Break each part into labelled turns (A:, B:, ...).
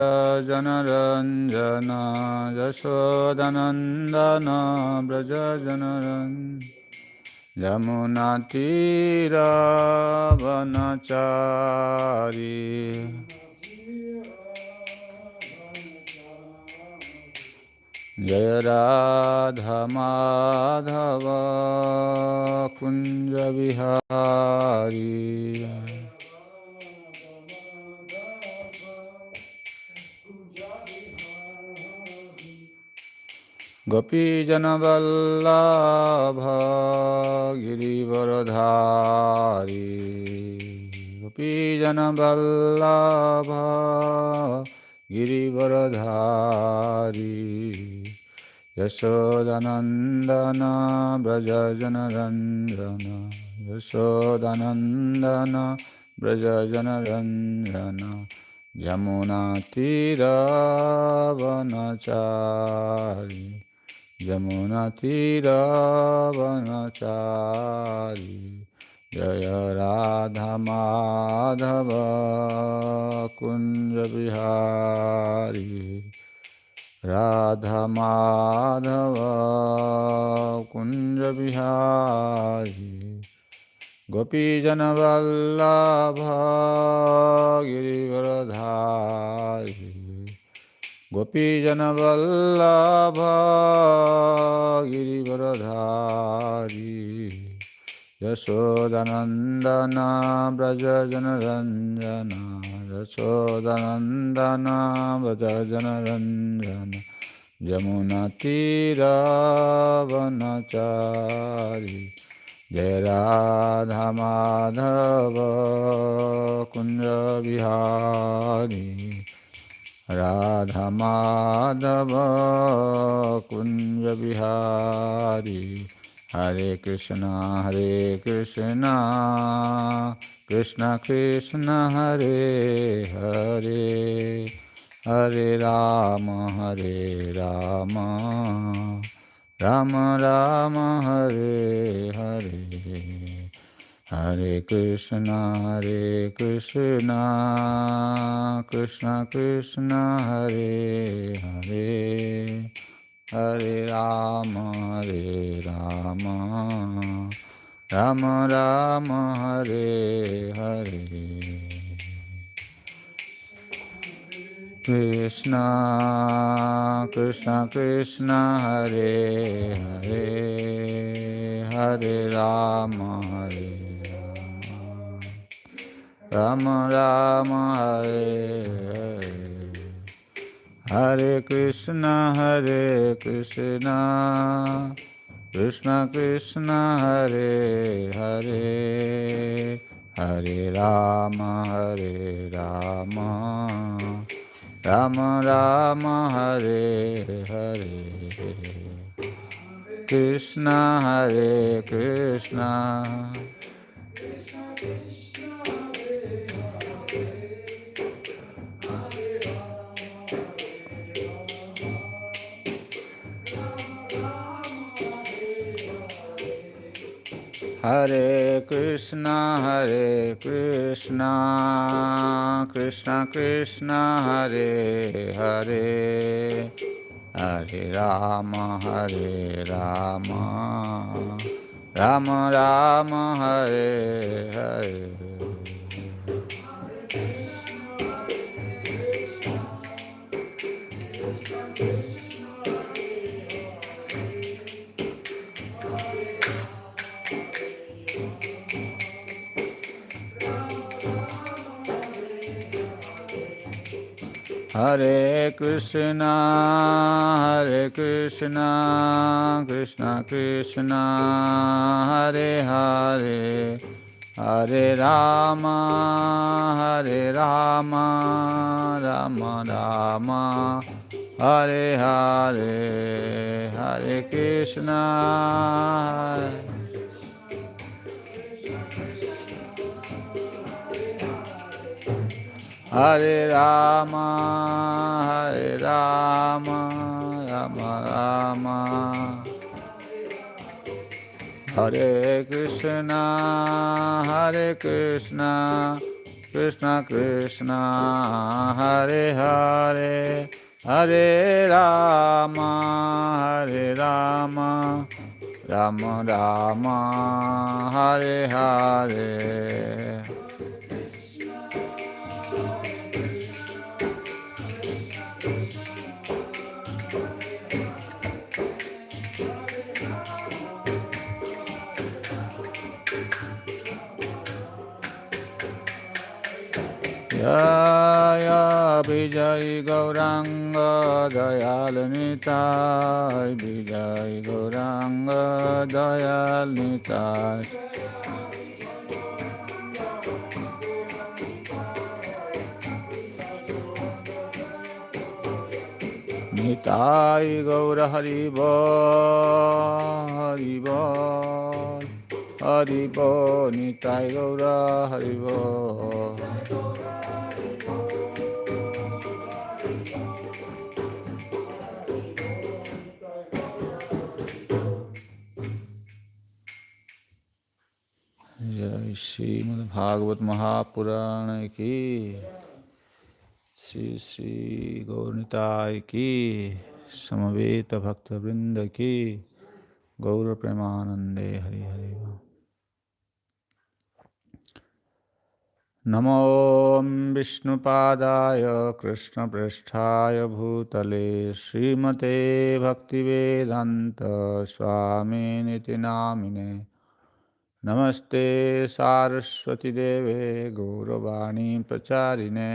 A: जनरञ्जन यशोदनन्दन व्रज जनरञ्जन यमुनातीरावनचारी जय राधा माधव कुंज विहारी गोपीजनवल्लभ गिरिवरधारी गोपीजनवल्लभ गिरिवरधारी यशोदानन्दन व्रज जनरञ्जन यशोदानन्दन व्रज जनरञ्जन यमुनातीरावनचारी यमुनातीरावनचारी जय राधा माधव कुंज विहारी राधा माधव कुंज विहारी गोपीजनवल्लभ गिरिवरधारी गोपीजनवल्लभ गिरिवरधारी यशोदानन्दन व्रज जनरञ्जन यशोदानन्दन व्रज जनरञ्जन यमुनातीरावनचारी जय राधा माधव कुंज विहारी राधा माधव कुंज विहारी हरे कृष्णा कृष्ण कृष्ण हरे हरे हरे राम राम राम हरे हरे हरे कृष्णा कृष्ण कृष्ण हरे हरे हरे राम राम राम हरे हरे कृष्णा कृष्ण हरे हरे हरे राम राम हरे हरे हरे कृष्णा कृष्ण कृष्ण हरे हरे हरे राम राम हरे हरे कृष्णा कृष्ण हरे कृष्णा कृष्ण हरे हरे हरे राम राम हरे हरे हरे कृष्णा कृष्ण हरे हरे हरे राम राम हरे हरे हरे कृष्णा हरे राम राम हरे Krishna Krishna Krishna Hare Hare Hare Rama Hare Rama Rama Rama Hare Hare Jaya Vijay Gauranga Dayal Nitai Vijay Gauranga Dayal Nitai Nitai Gaura Haribo Haribo Haribo Nitai Gaura Haribo जय श्रीमद् भागवत महापुराण की श्री श्री गौरनिताय की समवेत भक्त वृंद की गौर प्रेमानंदे हरि हरि नमो विष्णुपादाय कृष्णपृष्ठाय भूतले श्रीमते भक्तिवेदांत स्वामिनिति नामिने नमस्ते सारस्वती देवे गौरवाणी प्रचारिणे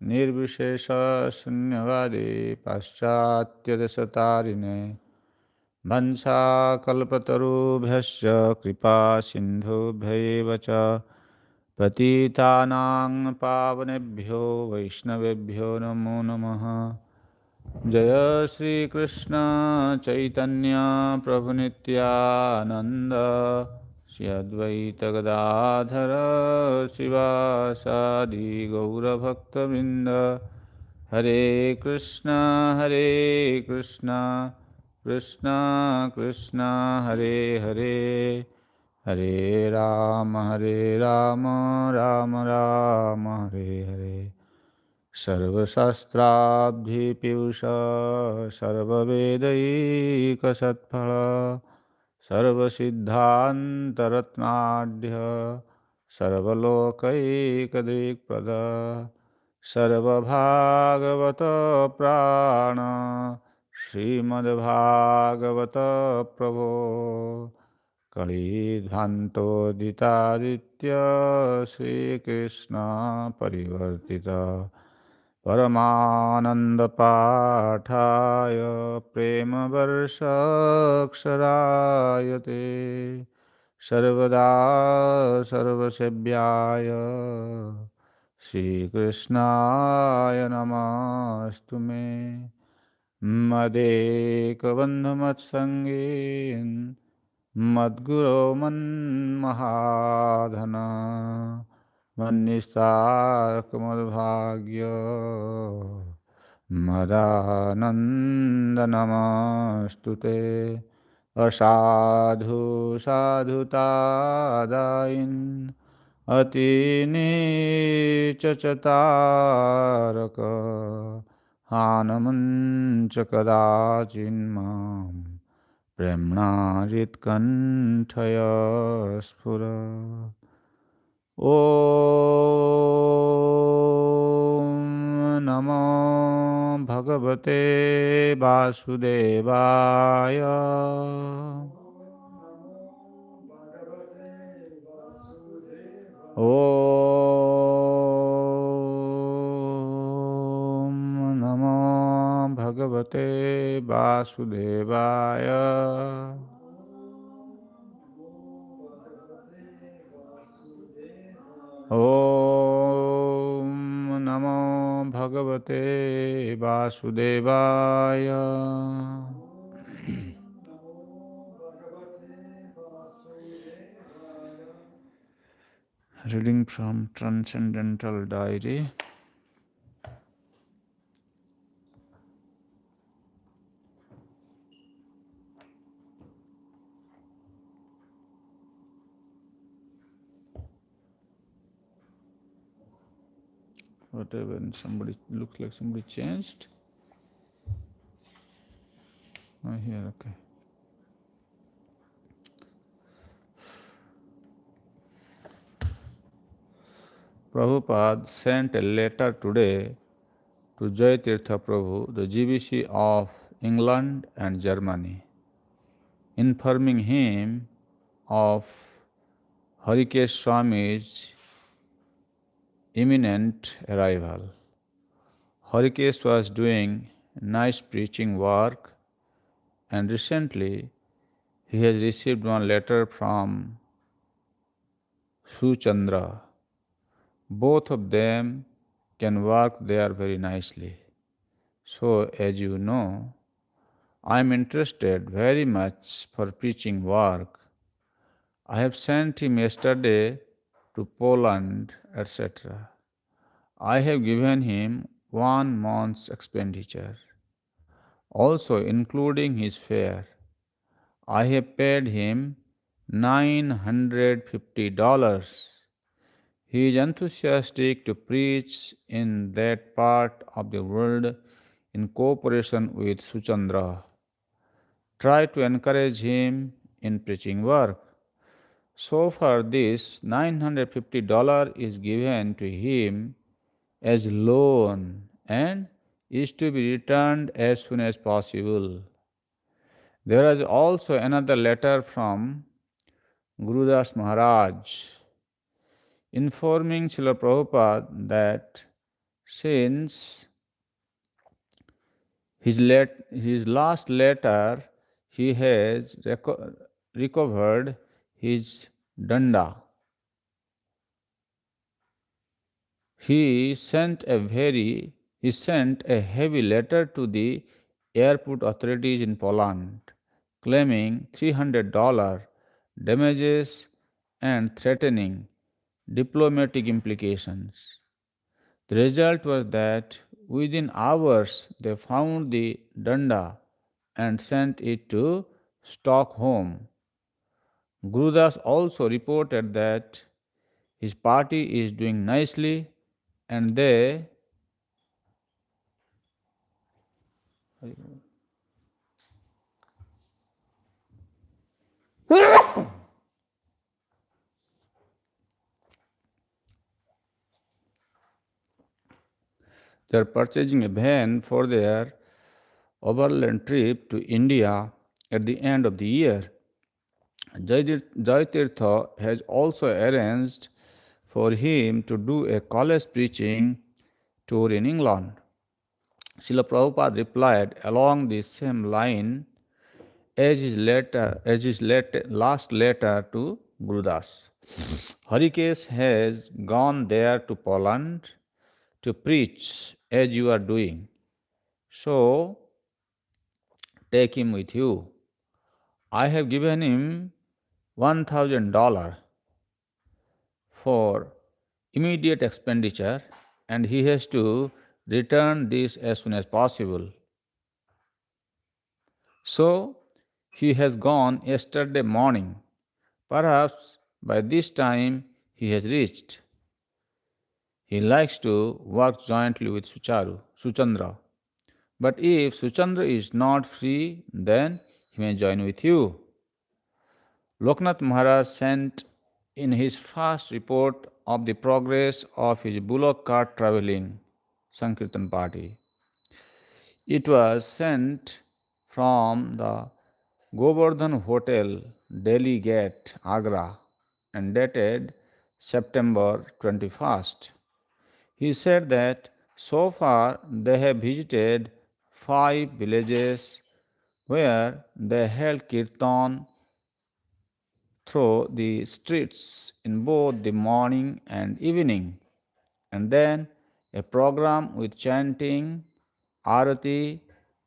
A: निर्विशेष शून्यवादी पाश्चात्यदेशतारिणे वंशाकल्पतरुभ्यश्च कृपा सिन्धुभ्यैव च पतितानां पावनेभ्यो वैष्णवेभ्यो नमो नमः जय श्री कृष्ण चैतन्य प्रभु नित्यानंद श्री अद्वैत गदाधर शिवासादि गौरभक्तवृंद हरे कृष्ण कृष्ण कृष्ण हरे हरे हरे राम राम राम हरे हरे सर्वशास्त्राभ्यपीयूष सर्ववेदैकसत्फल सर्वसिद्धान्तरत्नाढ्य सर्वलोकैकदिक्प्रद सर्वभागवत प्राण श्रीमद्भागवत प्रभो कलिध्वान्तोदितादित्य श्रीकृष्ण परिवर्तिता परमानन्दपाठाय प्रेमवर्षाक्षरायते सर्वदा सर्वसेव्याय श्रीकृष्णाय नमस्तु मे मदेकबन्धुमत्सङ्गेन मद्गुरो मन्महाधन मन्निस्तार्कमद्भाग्य मदानन्दनमस्तु ते असाधु साधुतादायिन् अतिनीचचतारक हानमुञ्च कदाचिन्माम् प्रेम्णाजित्कण्ठय स्फुर ॐ नमो भगवते वासुदेवाय ॐ नमो भगवते वासुदेवाय ॐ नमो भगवते वासुदेवाय Reading from Transcendental Diary. Whatever, somebody looks like somebody changed. Oh, here, okay. Prabhupada sent a letter today to Jai Tirtha Prabhu, the GBC of England and Germany, informing him of Harikesh Swami's imminent arrival. Harikesh was doing nice preaching work, and recently he has received one letter from Suchandra. Both of them can work there very nicely. So, as you know, I am interested very much for preaching work. I have sent him yesterday to Poland, etc. I have given him 1 month's expenditure, also including his fare. I have paid him $950. He is enthusiastic to preach in that part of the world in cooperation with Suchandra. Try to encourage him in preaching work. So far, this $950 is given to him as loan and is to be returned as soon as possible. There is also another letter from Gurudas Maharaj informing Srila Prabhupada that since his last letter he has recovered his danda. He sent a heavy letter to the airport authorities in Poland, claiming $300 damages and threatening diplomatic implications. The result was that within hours they found the danda and sent it to Stockholm. Gurudas also reported that his party is doing nicely and they are purchasing a van for their overland trip to India at the end of the year. Jai Tirtha has also arranged for him to do a college preaching tour in England. Srila Prabhupada replied along the same line as his last letter to Gurudas. Harikesh has gone there to Poland to preach as you are doing. So take him with you. I have given him $1,000 for immediate expenditure and he has to return this as soon as possible. So he has gone yesterday morning. Perhaps by this time he has reached. He likes to work jointly with Suchandra. But if Suchandra is not free, then he may join with you. Loknath Maharaj sent in his first report of the progress of his bullock cart travelling Sankirtan party. It was sent from the Govardhan Hotel, Delhi Gate, Agra, and dated September 21st. He said that so far they have visited 5 villages where they held kirtan through the streets in both the morning and evening, and then a program with chanting, arati,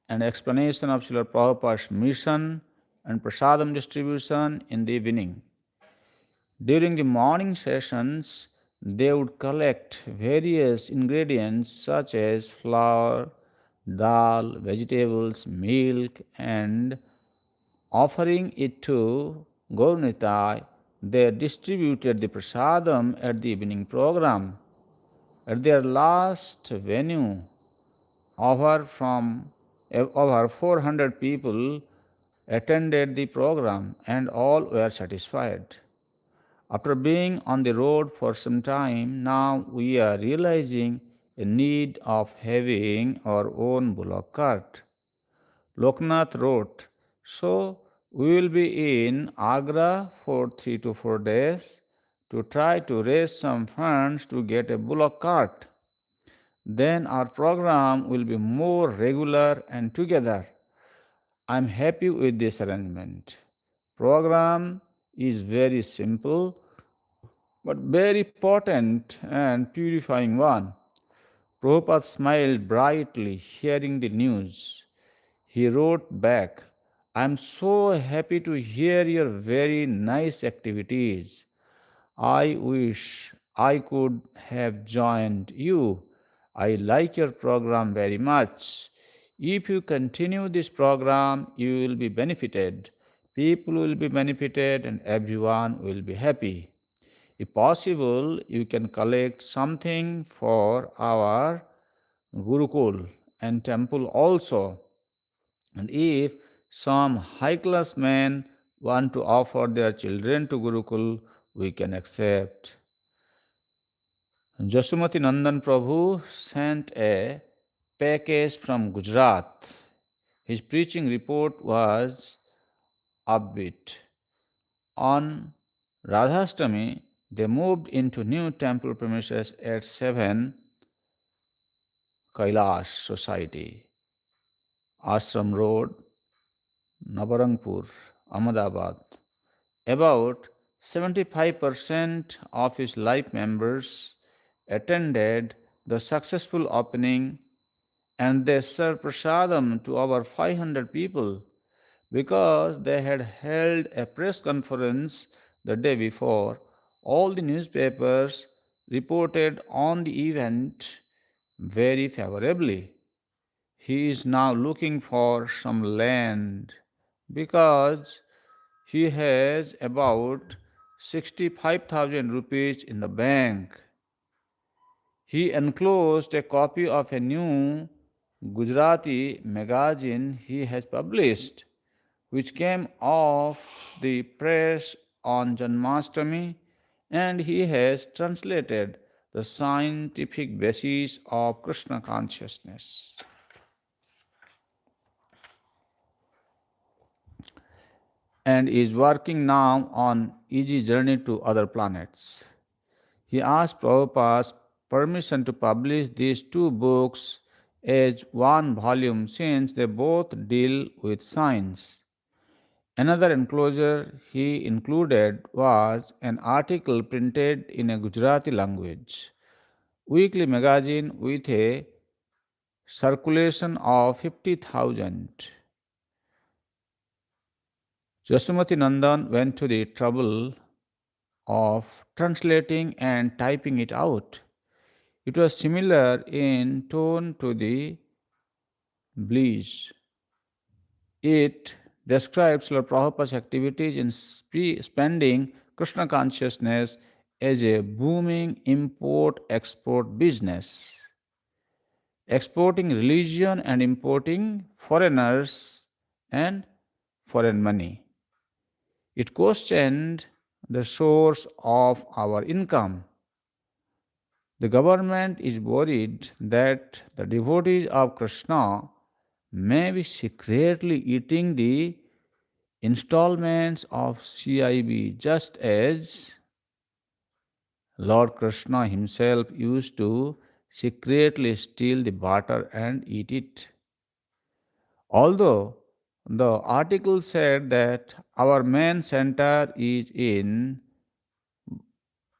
A: and explanation of Srila Prabhupada's mission and prasadam distribution in the evening. During the morning sessions, they would collect various ingredients such as flour, dal, vegetables, milk, and offering it to Gauranitai, they distributed the prasadam at the evening program. At their last venue, over 400 people attended the program and all were satisfied. After being on the road for some time, now we are realizing a need of having our own bullock cart. Loknath wrote, "So we will be in Agra for 3 to 4 days to try to raise some funds to get a bullock cart. Then our program will be more regular and together. I am happy with this arrangement. Program is very simple but very potent and purifying one." Prabhupada smiled brightly hearing the news. He wrote back, "I am so happy to hear your very nice activities. I wish I could have joined you. I like your program very much. If you continue this program, you will be benefited. People will be benefited and everyone will be happy. If possible, you can collect something for our Gurukul and temple also. And if some high class men want to offer their children to Gurukul, we can accept." Jasumati Nandan Prabhu sent a package from Gujarat. His preaching report was upbeat. On Radhastami, they moved into new temple premises at 7 Kailash Society, Ashram Road, Nabarangpur, Ahmedabad. About 75% of his life members attended the successful opening and they served prasadam to over 500 people because they had held a press conference the day before. All the newspapers reported on the event very favorably. He is now looking for some land because he has about 65,000 rupees in the bank. He enclosed a copy of a new Gujarati magazine he has published, which came off the press on Janmashtami, and he has translated the scientific basis of Krishna consciousness and is working now on easy journey to other planets. He asked Prabhupada's permission to publish these two books as one volume since they both deal with science. Another enclosure he included was an article printed in a Gujarati language, weekly magazine with a circulation of 50,000. Jasumati Nandan went to the trouble of translating and typing it out. It was similar in tone to the Bleach. It describes Lord Prabhupada's activities in spending Krishna consciousness as a booming import-export business, exporting religion and importing foreigners and foreign money. It questioned the source of our income. The government is worried that the devotees of Krishna may be secretly eating the installments of CIB just as Lord Krishna himself used to secretly steal the butter and eat it. Although the article said that our main center is in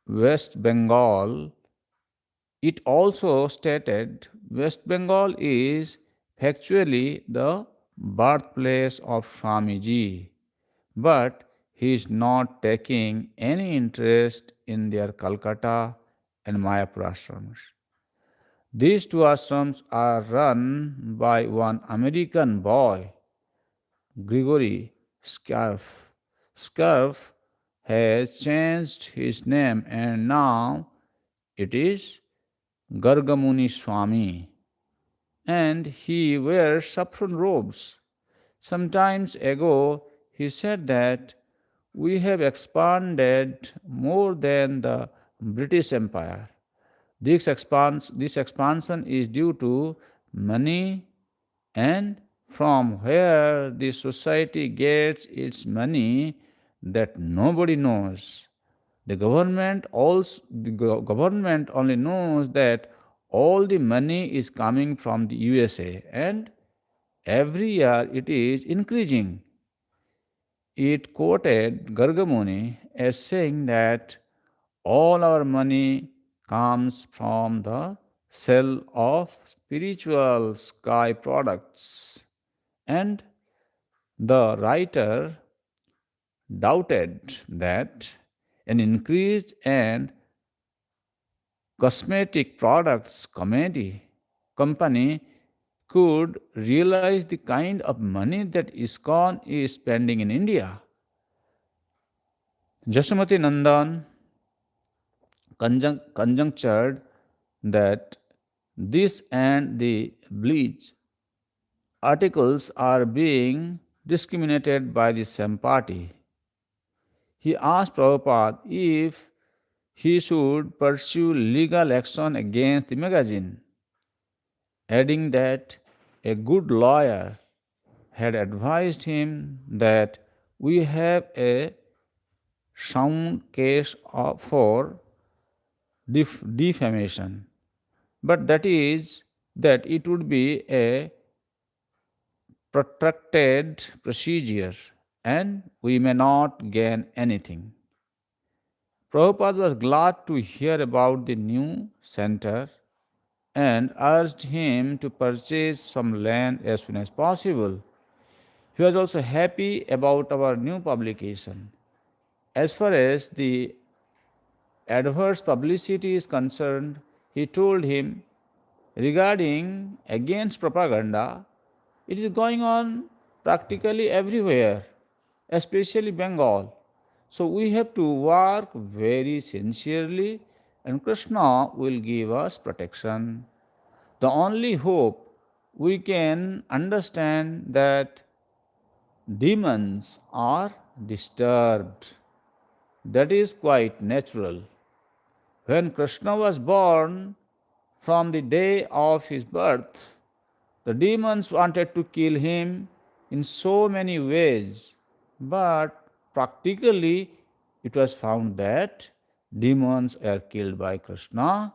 A: West Bengal, it also stated West Bengal is factually the birthplace of Swamiji, but he is not taking any interest in their Calcutta and Mayapur ashrams. These two ashrams are run by one American boy, Grigory Scarf. Scarf has changed his name and now it is Gargamuni Swami, and he wears saffron robes. Sometimes ago, he said that we have expanded more than the British Empire. This expansion is due to money, and from where the society gets its money that nobody knows. The government only knows that all the money is coming from the USA, and every year it is increasing. It quoted Gargamuni as saying that all our money comes from the sale of spiritual sky products. And the writer doubted that an increase in cosmetic products company could realize the kind of money that ISKCON is spending in India. Jashamati Nandan conjectured that this and the bleach articles are being discriminated by the same party. He asked Prabhupada if he should pursue legal action against the magazine, adding that a good lawyer had advised him that we have a sound case for defamation, but that it would be a protracted procedure and we may not gain anything. Prabhupada was glad to hear about the new center and urged him to purchase some land as soon as possible. He was also happy about our new publication. As far as the adverse publicity is concerned, he told him regarding against propaganda, it is going on practically everywhere, especially Bengal. So we have to work very sincerely, and Krishna will give us protection. The only hope we can understand that demons are disturbed. That is quite natural. When Krishna was born, from the day of his birth, the demons wanted to kill him in so many ways, but practically it was found that demons are killed by Krishna,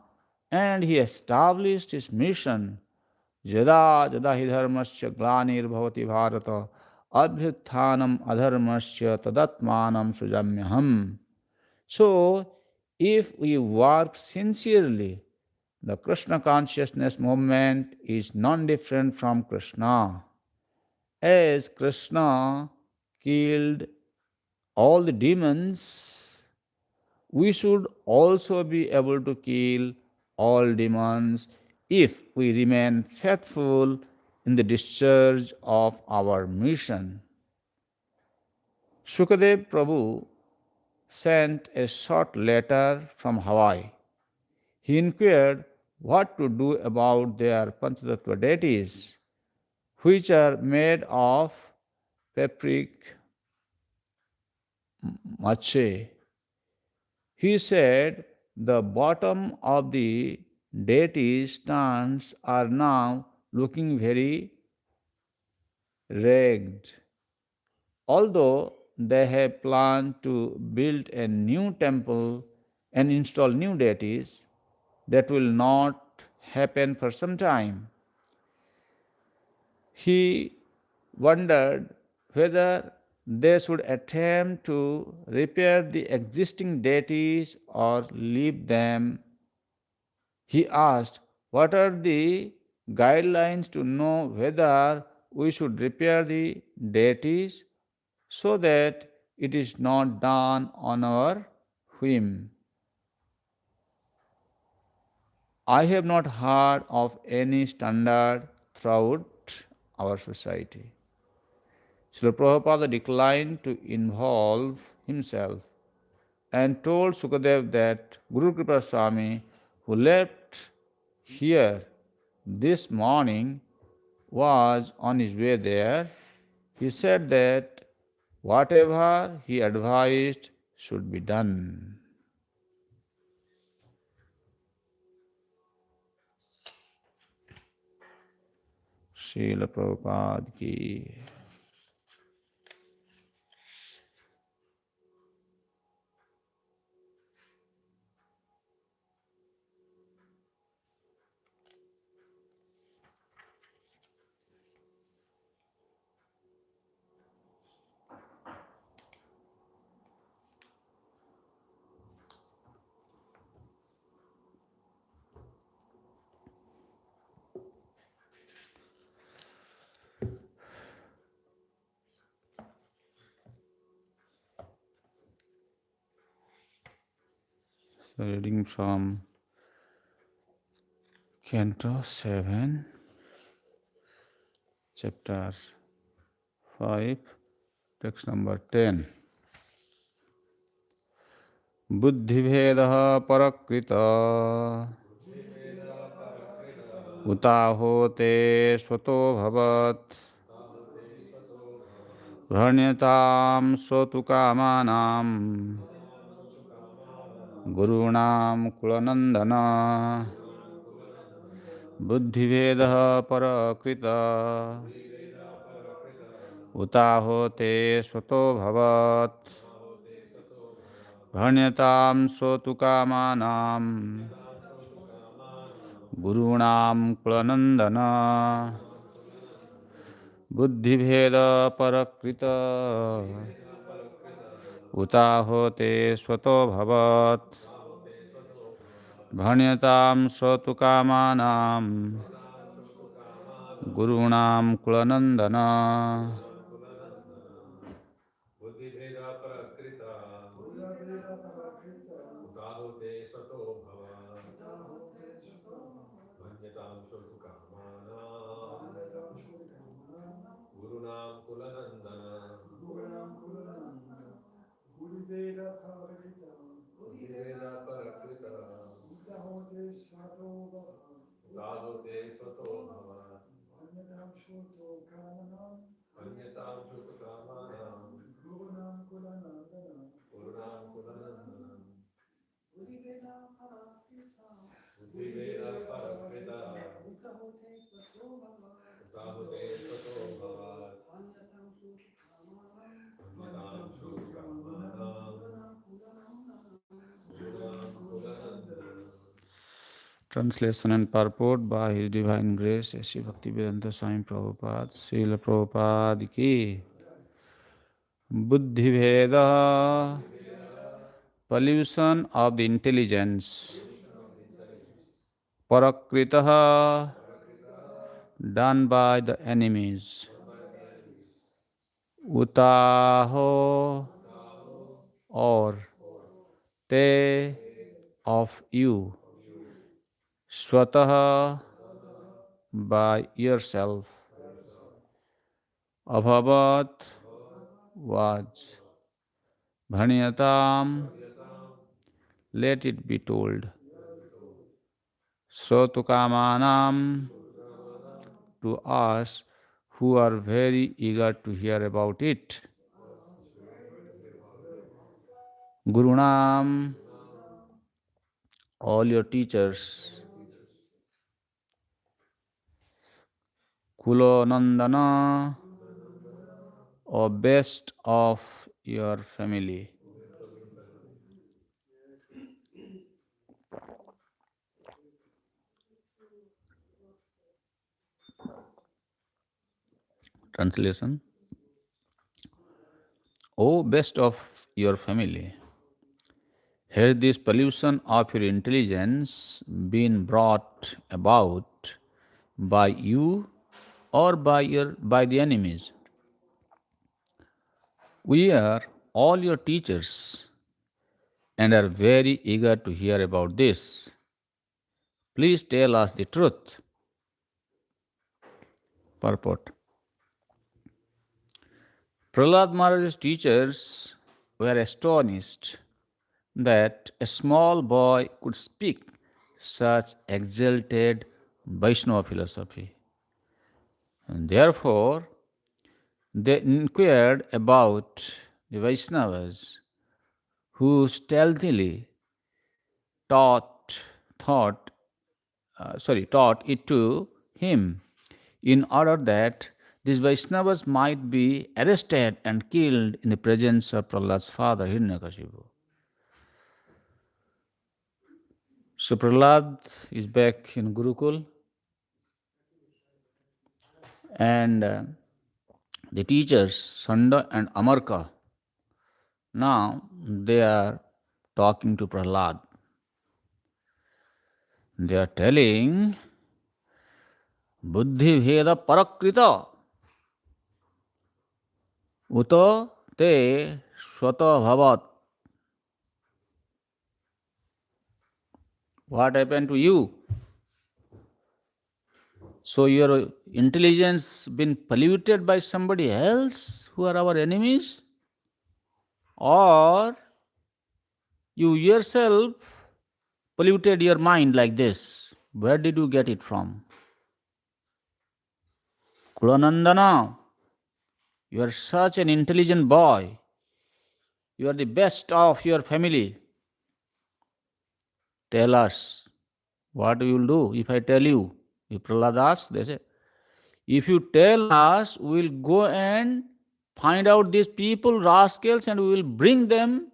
A: and he established his mission. Yada yada hi dharmasya glanirvavati bharata abhyuthanam adharmasya tadatmanam sujamyaham. So, if we work sincerely, the Krishna consciousness movement is non different from Krishna. As Krishna killed all the demons, we should also be able to kill all demons if we remain faithful in the discharge of our mission. Shukadev Prabhu sent a short letter from Hawaii. He inquired what to do about their Panchatattva deities, which are made of papric mache. He said the bottom of the deities' stands are now looking very ragged. Although they have planned to build a new temple and install new deities, that will not happen for some time. He wondered whether they should attempt to repair the existing deities or leave them. He asked, what are the guidelines to know whether we should repair the deities so that it is not done on our whim? I have not heard of any standard throughout our society. Srila Prabhupada declined to involve himself and told Sukadev that Guru Kripa Swami, who left here this morning was on his way there. He said that whatever he advised should be done. Srila Prabhupada ki. So reading from Canto 7, Chapter 5, text number 10. बुद्धिभेदः परकृत उताहोते स्वतो भवत् भण्यतां सोतु कामानां गुरूणां कुलनन्दन बुद्धिभेदः परकृत उताहोते स्वतो भवत् भण्यतां सोतु कामानां गुरूणां कुलनन्दन बुद्धिभेद परकृत उताहोते स्वतो भवत् भण्यतां सोतु कामानां गुरूणां कुलनन्दन Translation and purport by His Divine Grace, S.C. Bhaktivedanta Swami Prabhupada, Srila Prabhupada ki. Buddhiveda, pollution of the intelligence. Parakritaha, done by the enemies. Utaho, or te, of you. Swataha, by yourself. Abhavat, was. Bhaniyatam, let it be told. Srotukamanam, to us who are very eager to hear about it. Gurunam, all your teachers. Kulo Nandana, or best of your family. Translation. O best of your family, has this pollution of your intelligence been brought about by you or by the enemies? We are all your teachers and are very eager to hear about this. Please tell us the truth. Purport. Prahlad Maharaj's teachers were astonished that a small boy could speak such exalted Vaishnava philosophy. And therefore, they inquired about the Vaishnavas who stealthily taught, thought, taught it to him in order that these Vaishnavas might be arrested and killed in the presence of Prahlad's father, Hiranyakashipu. So Prahlad is back in Gurukul, and the teachers, Sanda and Amarka, now they are talking to Prahlad. They are telling, Buddhi Veda Parakrita Uto Te Swata Bhavat. What happened to you? So your intelligence been polluted by somebody else who are our enemies? Or you yourself polluted your mind like this? Where did you get it from? Kulanandana, you are such an intelligent boy. You are the best of your family. Tell us, what you will do if I tell you? If Prahlad asks, they say, if you tell us, we will go and find out these people, rascals, and we will bring them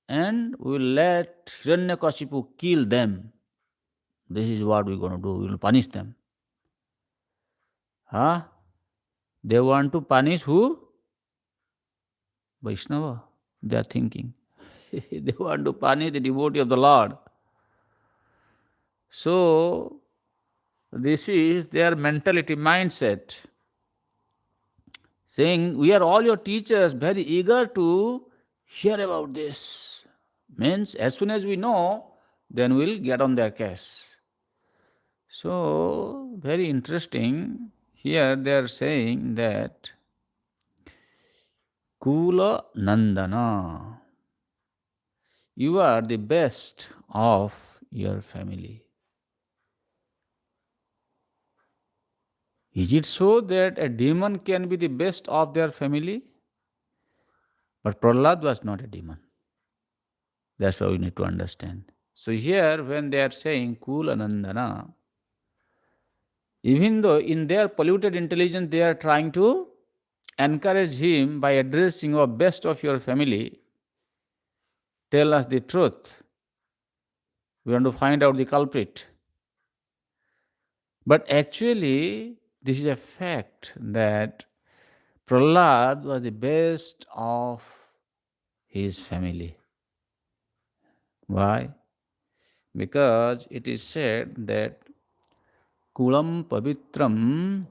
A: and we will let Hiranyakashipu kill them. This is what we are going to do. We will punish them. Huh? They want to punish who? Vaishnava. They are thinking. They want to punish the devotee of the Lord. So, this is their mentality, mindset. Saying, we are all your teachers, very eager to hear about this. Means, as soon as we know, then we'll get on their case. So, very interesting. Here they are saying that Kula Nandana, you are the best of your family. Is it so that a demon can be the best of their family? But Prahlad was not a demon. That's what we need to understand. So here when they are saying Kula Nandana, even though in their polluted intelligence they are trying to encourage him by addressing the best of your family, tell us the truth. We want to find out the culprit. But actually, this is a fact that Prahlad was the best of his family. Why? Because it is said that Kulam Pavitram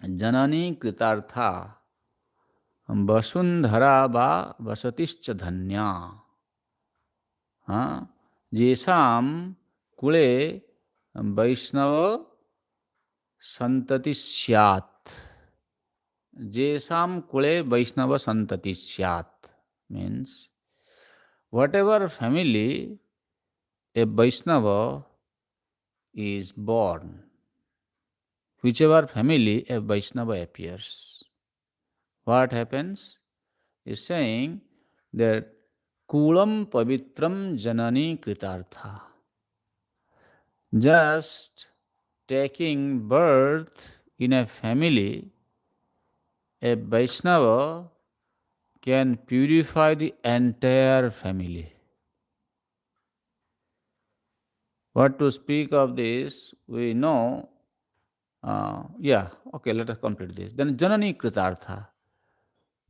A: Janani Kritartha Vasundhara va Vasatischa Dhanya Jesam Kule Vaishnava Santati Syat. Jesam Kule Vaishnava Santati Syat means whatever family a Vaishnava is born, whichever family a Vaishnava appears, what happens? Is saying that Kulam Pavitram Janani Kritartha. Just taking birth in a family, a Vaishnava can purify the entire family. What to speak of this, we know. Let us complete this. Then Janani Kritartha.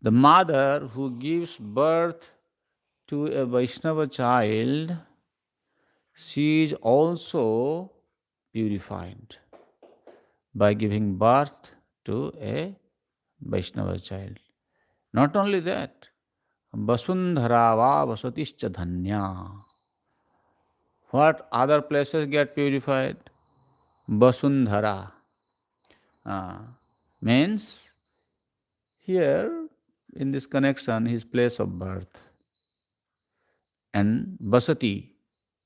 A: The mother who gives birth to a Vaishnava child, she is also purified by giving birth to a Vaishnava child. Not only that, Vasundhara va Vasatischa Dhanya. What other places get purified? Vasundhara. Means here in this connection his place of birth. And Vasati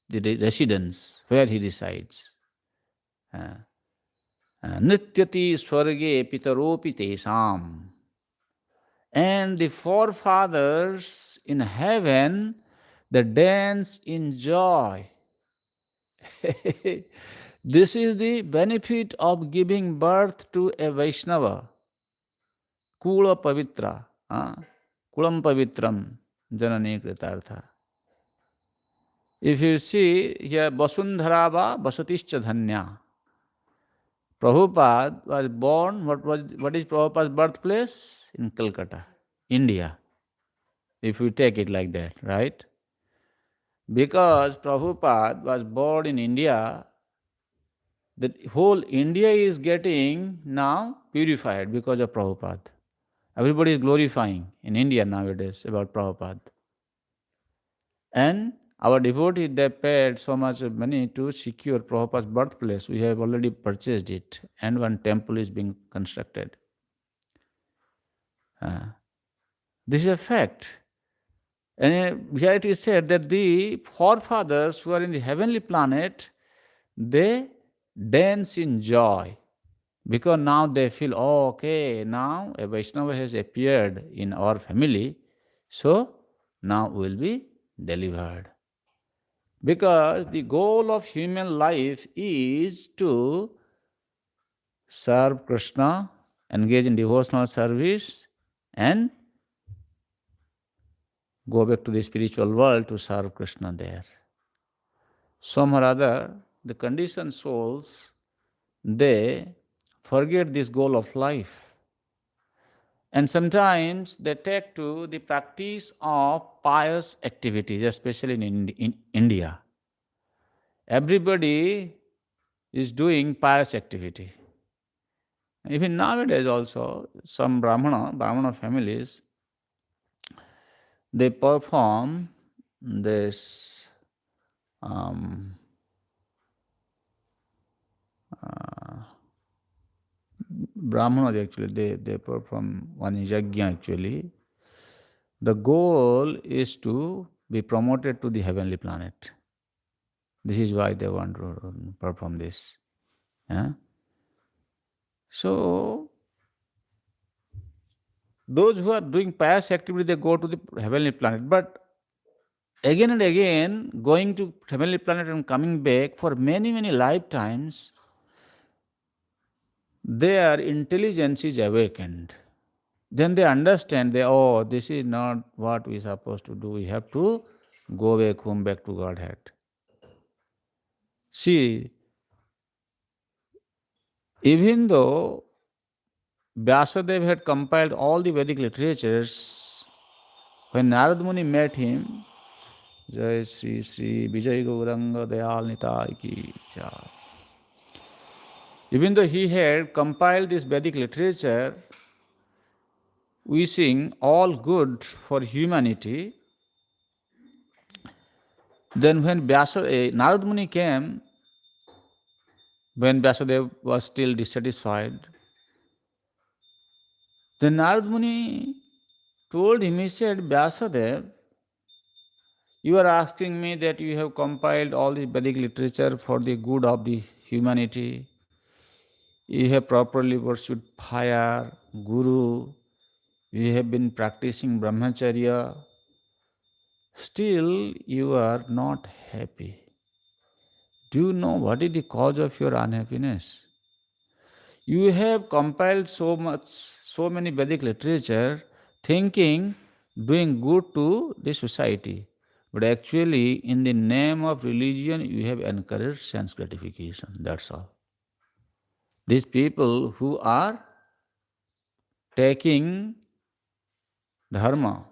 A: the residence where he resides. Nityati swarge pitaropi tesam. And the forefathers in heaven, they dance in joy. This is the benefit of giving birth to a Vaishnava. Kula Pavitra. Kulam Pavitram. Janani Kritartha. If you see here, Vasundharava Vasatischa Dhanya. Prabhupada was born, what is Prabhupada's birthplace? In Calcutta, India. If you take it like that, right? Because Prabhupada was born in India, the whole India is getting now purified because of Prabhupada. Everybody is glorifying in India nowadays about Prabhupada. And our devotees, they paid so much money to secure Prabhupada's birthplace. We have already purchased it, and one temple is being constructed. This is a fact. And here it is said that the forefathers who are in the heavenly planet, they dance in joy. Because now they feel, oh, okay, now a Vaishnava has appeared in our family, so now we will be delivered. Because the goal of human life is to serve Krishna, engage in devotional service, and go back to the spiritual world to serve Krishna there. Some or other, the conditioned souls, they forget this goal of life. And sometimes they take to the practice of pious activities, especially in India. Everybody is doing pious activity. Even nowadays also, some Brahmana families, they perform this Brahmanas actually, they perform one yajna actually. The goal is to be promoted to the heavenly planet. This is why they want to perform this. So, those who are doing pious activity, they go to the heavenly planet. But again and again, going to heavenly planet and coming back for many, many lifetimes, their intelligence is awakened. Then they understand, this is not what we are supposed to do. We have to go back home, back to Godhead. See, even though Vyasadeva had compiled all the Vedic literatures, when Narad Muni met him, Jai Sri Sri Vijay Gauranga Dayal Nitai Ki Jai. Even though he had compiled this Vedic literature, wishing all good for humanity, then when Narad Muni came, when Vyasadeva was still dissatisfied, then Narad Muni told him, he said, Vyasadeva, you are asking me that you have compiled all the Vedic literature for the good of the humanity. You have properly pursued fire, guru, you have been practicing brahmacharya. Still, you are not happy. Do you know what is the cause of your unhappiness? You have compiled so many Vedic literature, thinking, doing good to the society. But actually, in the name of religion, you have encouraged sense gratification. That's all. These people who are taking dharma,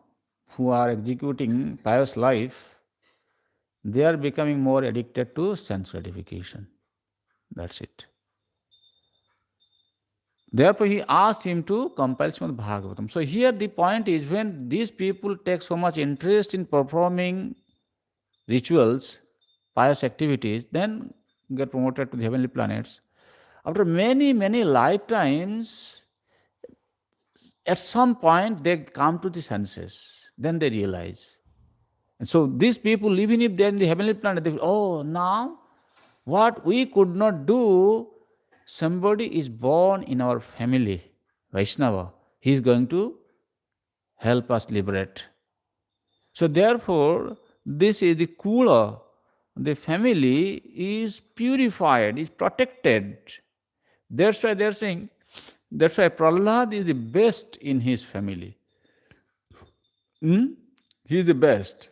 A: who are executing pious life, they are becoming more addicted to sense gratification. That's it. Therefore, he asked him to compile Srimad Bhagavatam. So here the point is, when these people take so much interest in performing rituals, pious activities, then get promoted to the heavenly planets. After many, many lifetimes, at some point they come to the senses. Then they realize. And so these people, even if they're in the heavenly planet, they feel, oh, now what we could not do, somebody is born in our family, Vaishnava. He is going to help us liberate. So therefore, this is the kula. The family is purified, is protected. That's why they're saying, that's why Prahlad is the best in his family. Hmm? He is the best.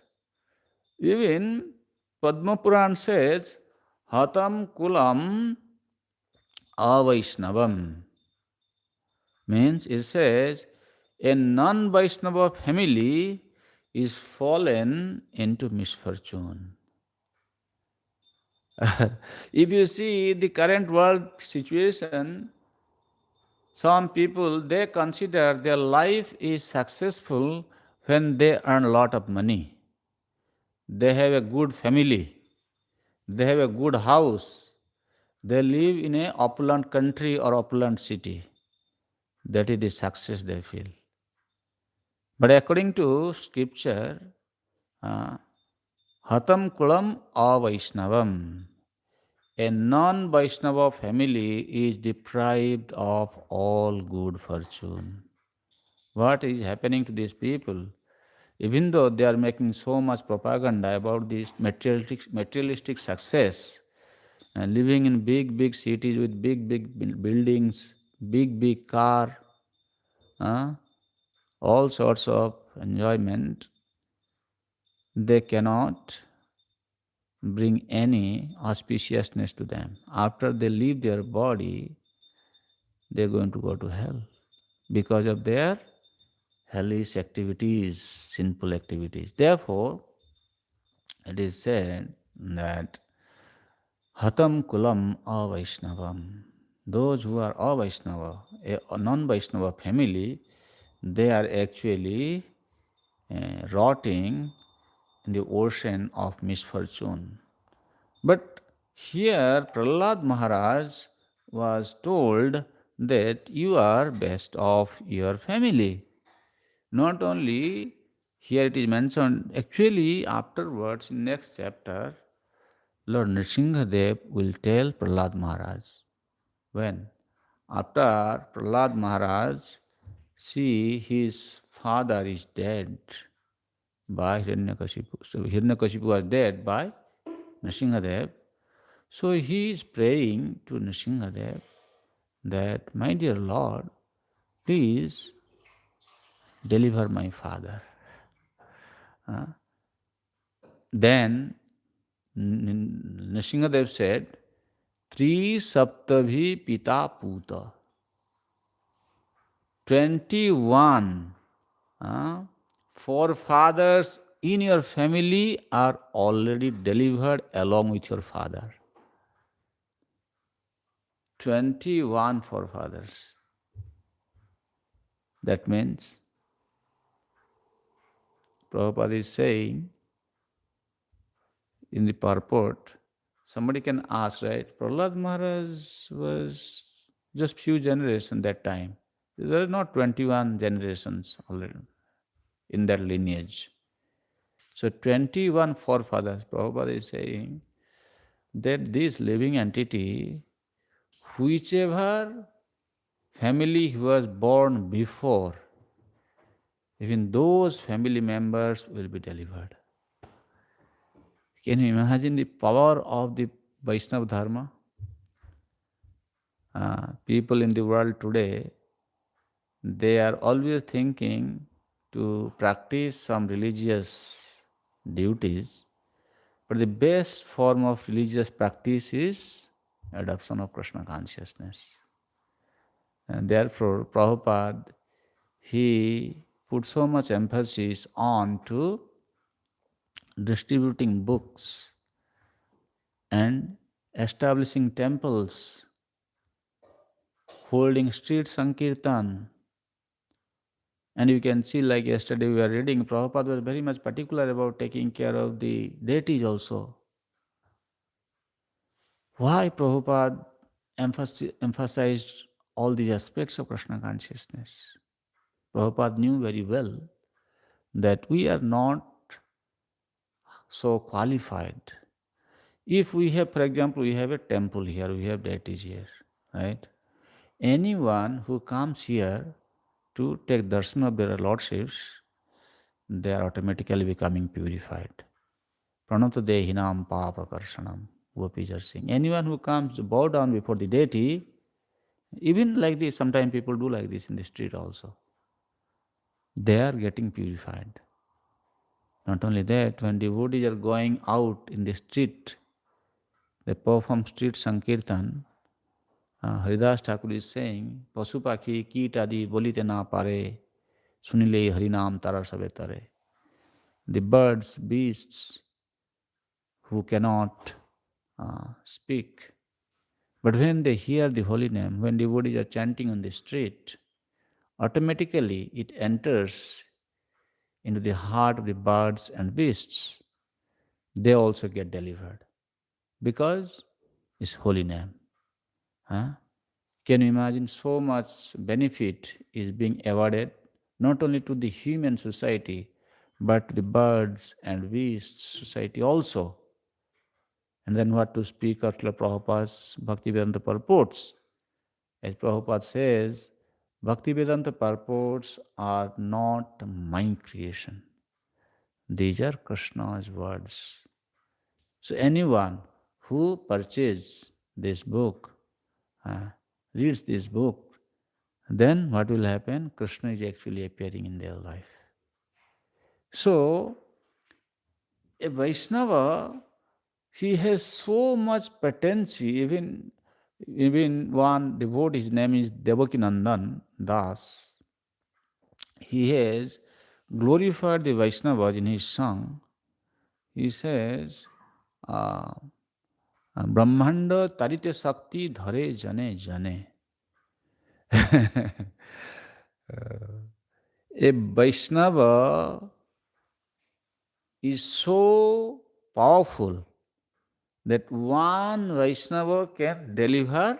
A: Even Padma Puran says, Hatam Kulam Avaishnavam. Means it says, a non Vaishnava family is fallen into misfortune. If you see the current world situation, some people they consider their life is successful when they earn a lot of money. They have a good family, they have a good house, they live in a opulent country or opulent city. That is the success they feel. But according to scripture, uh, Hatam Kulam Avaishnavam. A non Vaishnava family is deprived of all good fortune. What is happening to these people? Even though they are making so much propaganda about this materialistic success, and living in big cities with big buildings, big car, uh, all sorts of enjoyment, they cannot bring any auspiciousness to them. After they leave their body, they are going to go to hell because of their hellish activities, sinful activities. Therefore, it is said that Hatam Kulam Avaishnavam. Those who are Avaishnava, a non Vaishnava family, they are actually rotting in the ocean of misfortune. But here Prahlad Maharaj was told that you are best of your family. Not only here it is mentioned, actually afterwards in next chapter, Lord Nrsimhadev will tell Prahlad Maharaj. When? After Prahlad Maharaj see his father is dead by Hiranyakashipu. So Hiranyakashipu was dead by Nrsimhadev. So he is praying to Nrsimhadev that, my dear Lord, please deliver my father. Then Nrsimhadev said, Tri Saptabhi Pita Puta. 21 forefathers in your family are already delivered along with your father. 21 forefathers. That means, Prabhupada is saying in the purport, somebody can ask, right? Prahlad Maharaj was just few generations that time. There are not 21 generations already in that lineage. So 21 forefathers, Prabhupada is saying that this living entity, whichever family he was born before, even those family members will be delivered. Can you imagine the power of the Vaishnava Dharma? People in the world today, they are always thinking to practice some religious duties, but the best form of religious practice is adoption of Krishna consciousness. And therefore, Prabhupada, he put so much emphasis on to distributing books and establishing temples, holding street sankirtan. And you can see, like yesterday we were reading, Prabhupada was very much particular about taking care of the deities also. Why Prabhupada emphasized all these aspects of Krishna consciousness? Prabhupada knew very well that we are not so qualified. If we have, for example, we have a temple here, we have deities here, right? Anyone who comes here to take darshan of their lordships, they are automatically becoming purified. Pranata dehinam papa karshanam, gopis are saying. Anyone who comes to bow down before the deity, even like this, sometimes people do like this in the street also. They are getting purified. Not only that, when devotees are going out in the street, they perform street sankirtan. Haridas Thakur is saying, Pasupaki kit adi bolite na pare, sunile harinam tara sabe tare. The birds, beasts who cannot speak, but when they hear the holy name, when devotees are chanting on the street, automatically it enters into the heart of the birds and beasts. They also get delivered because it's holy name. Huh? Can you imagine so much benefit is being awarded not only to the human society but to the birds and beasts society also. And then what to speak of Srila Prabhupada's Bhaktivedanta purports. As Prabhupada says, Bhaktivedanta purports are not my creation. These are Krishna's words. So anyone who purchases this book, reads this book, then what will happen? Krishna is actually appearing in their life. So, a Vaishnava, he has so much potency, even one devotee, his name is Devakinandan Das. He has glorified the Vaishnavas in his song. He says, Brahmanda tarite sakti dhare jane jane. A Vaishnava is so powerful that one Vaishnava can deliver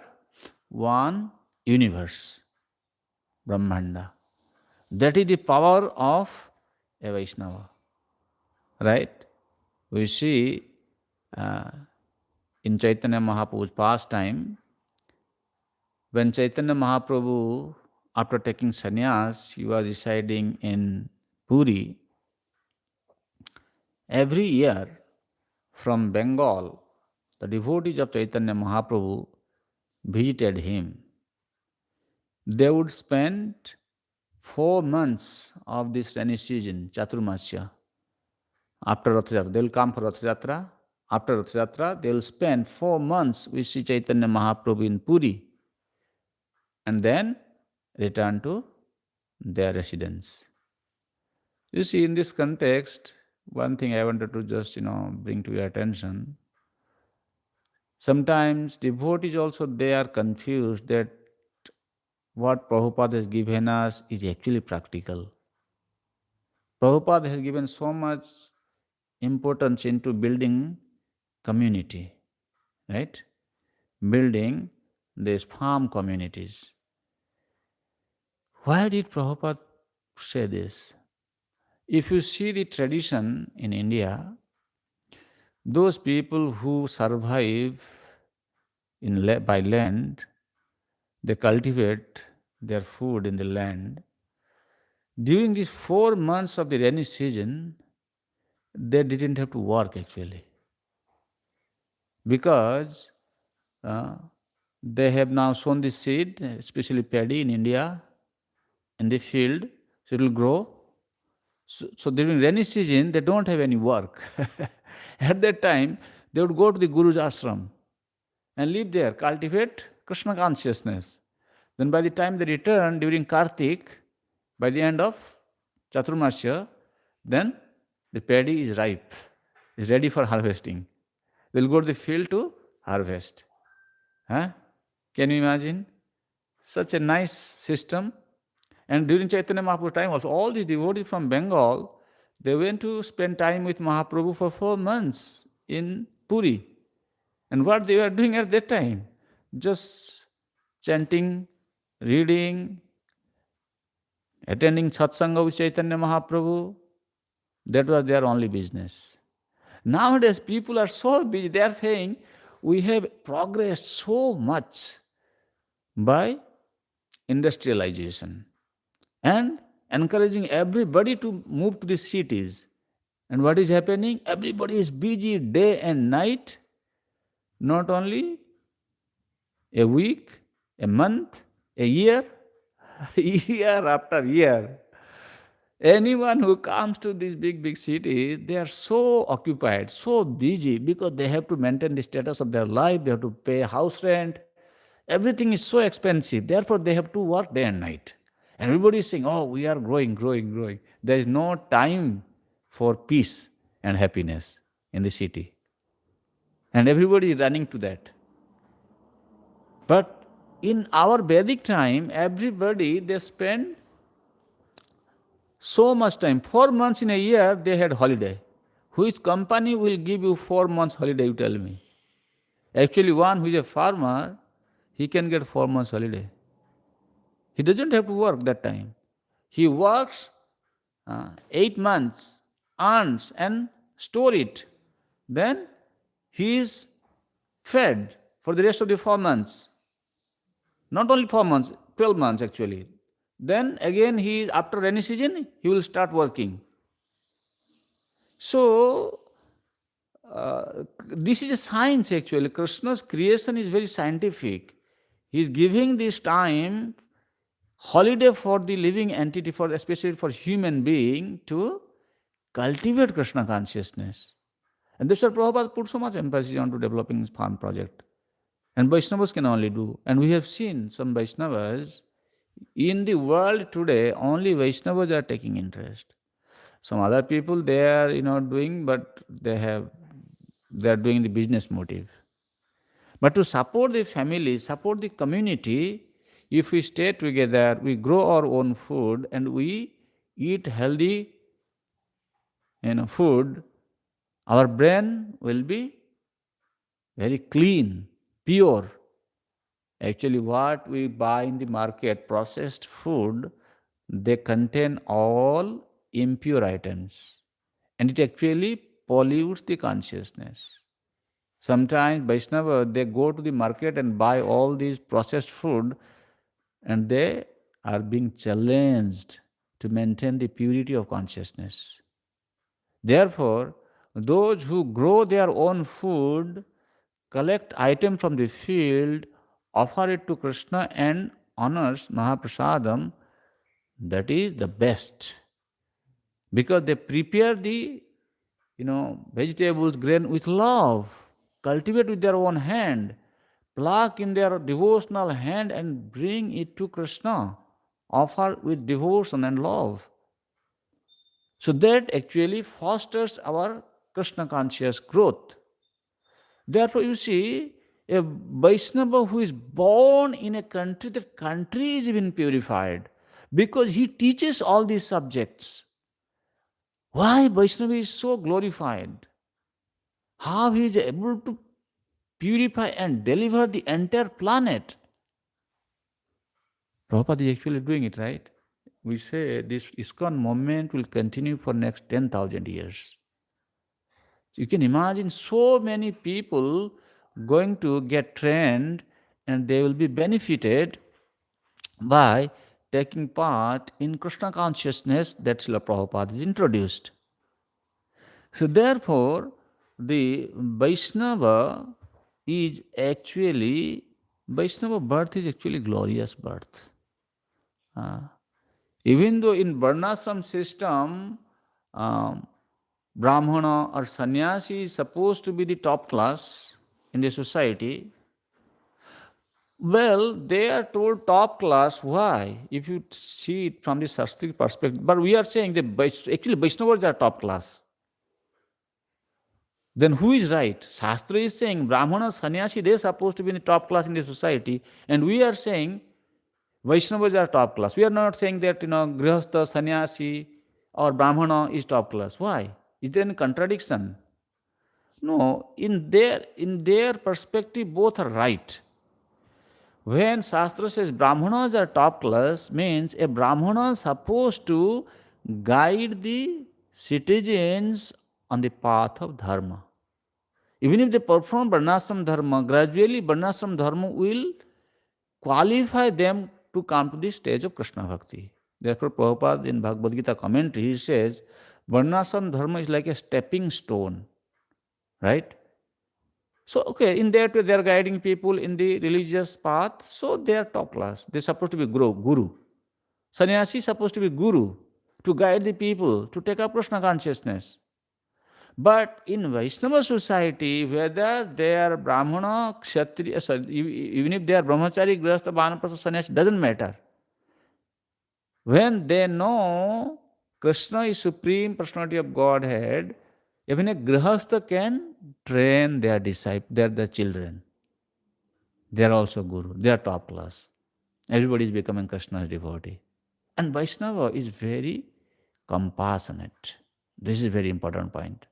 A: one universe, Brahmanda. That is the power of a Vaishnava. Right? We see in Chaitanya Mahaprabhu's pastime, when Chaitanya Mahaprabhu, after taking sannyas, he was residing in Puri. Every year from Bengal, the devotees of Chaitanya Mahaprabhu visited him. They would spend 4 months of this rainy season, Chaturmasya, after Rath Yatra. They will come for Rath Yatra. After Rath Yatra, they will spend 4 months with Sri Chaitanya Mahaprabhu in Puri and then return to their residence. You see, in this context, one thing I wanted to just, bring to your attention. Sometimes devotees also, they are confused that what Prabhupada has given us is actually practical. Prabhupada has given so much importance into building community, right? Building these farm communities. Why did Prabhupada say this? If you see the tradition in India, those people who survive by land, they cultivate their food in the land. During these 4 months of the rainy season, they didn't have to work actually. Because they have now sown the seed, especially paddy in India, in the field, so it will grow. So during rainy season, they don't have any work. At that time, they would go to the Guru's ashram and live there, cultivate Krishna consciousness. Then by the time they return during Kartik, by the end of Chaturmasya, then the paddy is ripe, is ready for harvesting. They'll go to the field to harvest. Can you imagine? Such a nice system. And during Chaitanya Mahaprabhu's time also, all the devotees from Bengal, they went to spend time with Mahaprabhu for 4 months in Puri. And what they were doing at that time? Just chanting, reading, attending satsanga with Chaitanya Mahaprabhu. That was their only business. Nowadays, people are so busy. They are saying we have progressed so much by industrialization and encouraging everybody to move to the cities. And what is happening? Everybody is busy day and night, not only a week, a month, a year, year after year. Anyone who comes to these big, big cities, they are so occupied, so busy because they have to maintain the status of their life, they have to pay house rent. Everything is so expensive. Therefore, they have to work day and night. And everybody is saying, oh, we are growing, growing, growing. There is no time for peace and happiness in the city. And everybody is running to that. But in our Vedic time, everybody, they spend so much time. 4 months in a year, they had holiday. Which company will give you 4 months holiday, you tell me? Actually, one who is a farmer, he can get 4 months holiday. He doesn't have to work that time. He works 8 months, earns and store it. Then he is fed for the rest of the 4 months. Not only 4 months, 12 months actually. Then again after rainy season, he will start working. So, this is a science actually. Krishna's creation is very scientific. He is giving this time holiday for the living entity, especially for human being, to cultivate Krishna consciousness. And that's why Prabhupada put so much emphasis on to developing his farm project. And Vaishnavas can only do. And we have seen some Vaishnavas in the world today, only Vaishnavas are taking interest. Some other people they are doing, but they are doing the business motive. But to support the family, support the community, if we stay together, we grow our own food and we eat healthy food, our brain will be very clean, pure. Actually, what we buy in the market, processed food, they contain all impure items. And it actually pollutes the consciousness. Sometimes Vaishnava, they go to the market and buy all these processed food and they are being challenged to maintain the purity of consciousness. Therefore, those who grow their own food, collect items from the field, offer it to Krishna and honors Mahaprasadam, that is the best. Because they prepare the vegetables, grain with love, cultivate with their own hand, pluck in their devotional hand and bring it to Krishna, offer with devotion and love. So that actually fosters our Krishna conscious growth. Therefore, you see, a Vaishnava who is born in a country, that country is even purified because he teaches all these subjects. Why Vaishnava is so glorified? How he is able to purify and deliver the entire planet. Prabhupada is actually doing it, right? We say this ISKCON movement will continue for next 10,000 years. You can imagine so many people going to get trained and they will be benefited by taking part in Krishna consciousness that Srila Prabhupada is introduced. So therefore, the Vaishnava birth is actually glorious birth. Even though in Varnashram system, Brahmana or sannyasi is supposed to be the top class in the society, well, they are told top class. Why? If you see it from the Sanskrit perspective, but we are saying that actually Vaishnavas are top class. Then who is right? Shastra is saying Brahmana, sannyasi, they are supposed to be in the top class in the society, and we are saying Vaishnavas are top class. We are not saying that Grihastha, sannyasi or Brahmana is top class. Why? Is there any contradiction? No, in their perspective, both are right. When Shastra says Brahmanas are top class, means a Brahmana is supposed to guide the citizens on the path of dharma. Even if they perform varnashram dharma, gradually varnashram dharma will qualify them to come to the stage of Krishna Bhakti. Therefore, Prabhupada in Bhagavad Gita commentary, he says, varnashram dharma is like a stepping stone, right? So, okay, in that way they are guiding people in the religious path, so they are top class. They are supposed to be guru. Sannyasi is supposed to be guru, to guide the people, to take up Krishna consciousness. But in Vaishnava society, whether they are Brahmana, Kshatriya, even if they are Brahmachari, Grihastha, Vanaprastha, Sannyasi, doesn't matter. When they know Krishna is Supreme Personality of Godhead, even a Grihastha can train their disciples, their children. They are also Guru, they are top class. Everybody is becoming Krishna's devotee. And Vaishnava is very compassionate. This is a very important point.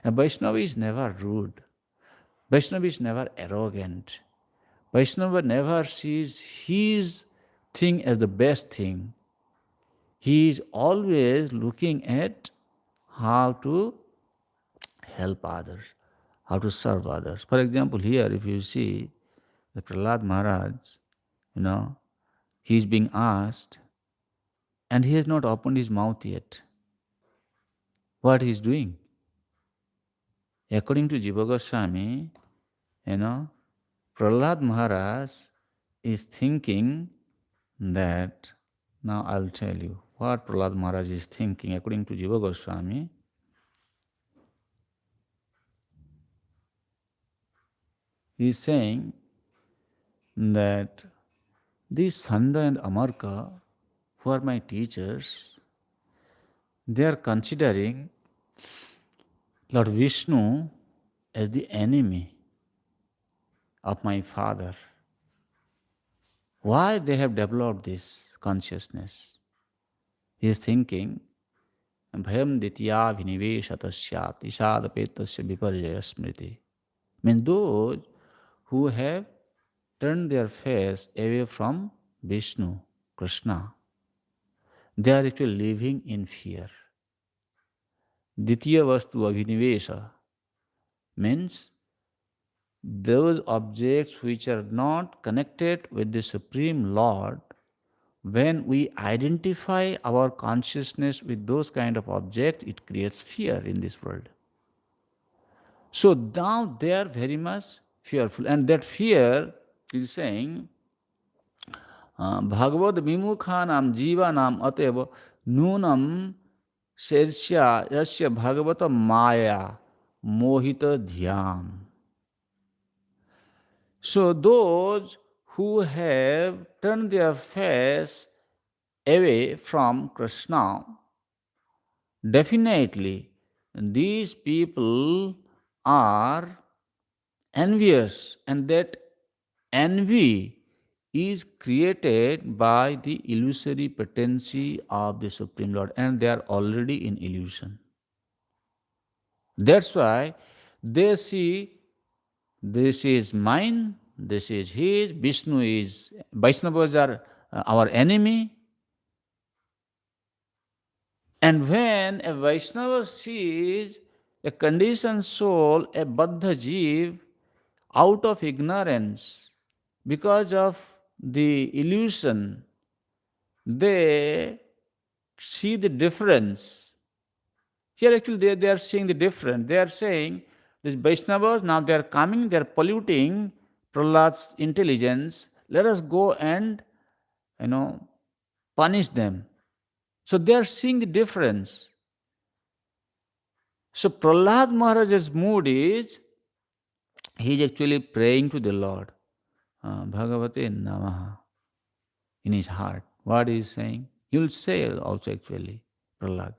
A: A Vaishnava is never rude. Vaishnava is never arrogant. Vaishnava never sees his thing as the best thing. He is always looking at how to help others, how to serve others. For example, here if you see the Prahlad Maharaj, he is being asked and he has not opened his mouth yet. What he is doing? According to Jiva Goswami, Prahlad Maharaj is thinking that, now I'll tell you what Prahlad Maharaj is thinking according to Jiva Goswami. He is saying that these Sanda and Amarka, who are my teachers, they are considering Lord Vishnu as the enemy of my father. Why they have developed this consciousness? He is thinking, bhayam ditya viniveshatasya isadapetasya viparjaya smriti. Means those who have turned their face away from Vishnu, Krishna, they are actually living in fear. Ditya vastu abhinivesha means those objects which are not connected with the Supreme Lord, when we identify our consciousness with those kind of objects, it creates fear in this world. So now they are very much fearful, and that fear is saying, Bhagavad Vimukhanam Jivanam Ateva Nunam Sersya Yasya Bhagavata Maya Mohita Dhyam. So those who have turned their face away from Krishna, definitely these people are envious, and that envy is created by the illusory potency of the Supreme Lord, and they are already in illusion. That's why they see this is mine, this is his, Vishnu is, Vaishnavas are our enemy. And when a Vaishnava sees a conditioned soul, a Baddha Jeev, out of ignorance, because of the illusion, they see the difference. Here actually they are seeing the difference. They are saying, these Vaishnavas, now they are coming, they are polluting Prahlad's intelligence. Let us go and, punish them. So they are seeing the difference. So Prahlad Maharaj's mood is, he is actually praying to the Lord, Bhagavate Namaha, in his heart. What he is saying? He will say also actually, Prahlad.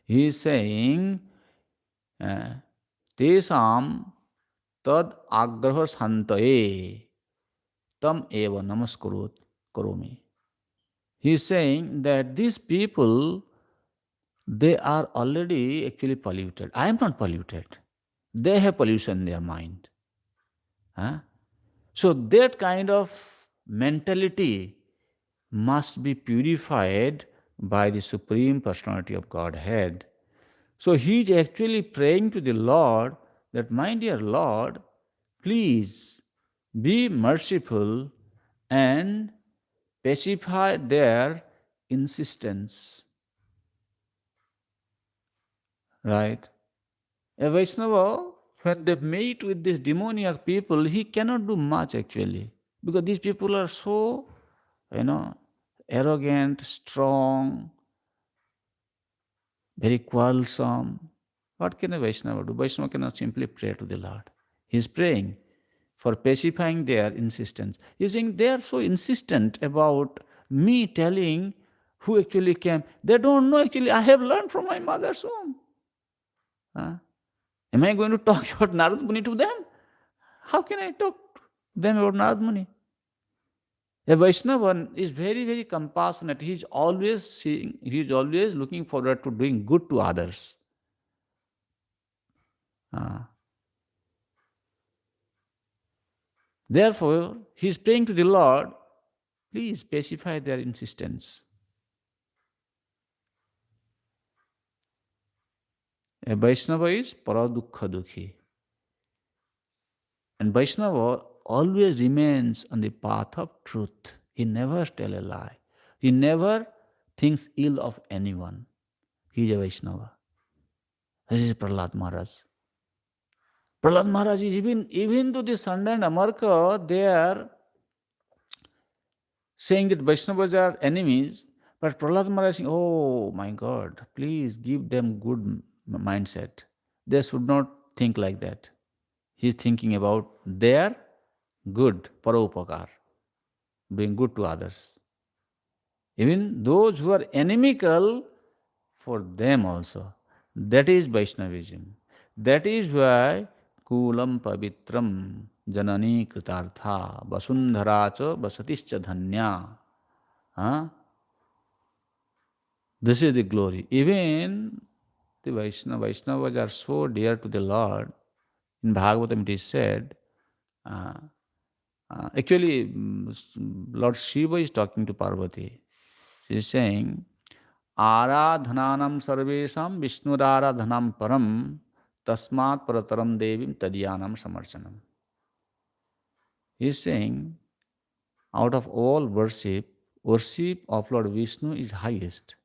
A: He is saying, Tesam tad agraha santaye tam eva namaskarot karomi. He is saying that these people, they are already actually polluted. I am not polluted. They have pollution in their mind. So that kind of mentality must be purified by the Supreme Personality of Godhead. So he is actually praying to the Lord that, my dear Lord, please be merciful and pacify their insistence. Right? A Vaishnava, when they meet with these demoniac people, he cannot do much actually. Because these people are so, you know, arrogant, strong, very quarrelsome. What can a Vaishnava do? Vaishnava cannot simply pray to the Lord. He is praying for pacifying their insistence. He is saying they are so insistent about me telling who actually came. They don't know actually. I have learned from my mother's womb. Huh? Am I going to talk about Narad Muni to them? How can I talk to them about Narad Muni? A Vaishnava is very, very compassionate. He is always seeing, he is always looking forward to doing good to others. Ah. Therefore, he is praying to the Lord, please pacify their insistence. A Vaishnava is paradukha dukhi. And Vaishnava always remains on the path of truth. He never tells a lie. He never thinks ill of anyone. He is a Vaishnava. This is Prahlad Maharaj. Prahlad Maharaj is even to the Sunda and Amarka, they are saying that Vaishnavas are enemies, but Prahlad Maharaj is saying, oh my God, please give them good mindset. They should not think like that. He is thinking about their good, paraupakar, doing good to others. Even those who are inimical, for them also. That is Vaishnavism. That is why Kulam Pavitram Janani Kritartha Vasundhara cha Vasatischa Dhanya. Huh? This is the glory. Even the Vaishnavas are so dear to the Lord. In Bhagavatam it is said, uh, actually, Lord Shiva is talking to Parvati. She is saying, Aradhananam sarvesham Vishnuradhanam param tasmat parataram devim tadyanam samarchanam. He is saying, out of all worship, worship of Lord Vishnu is highest.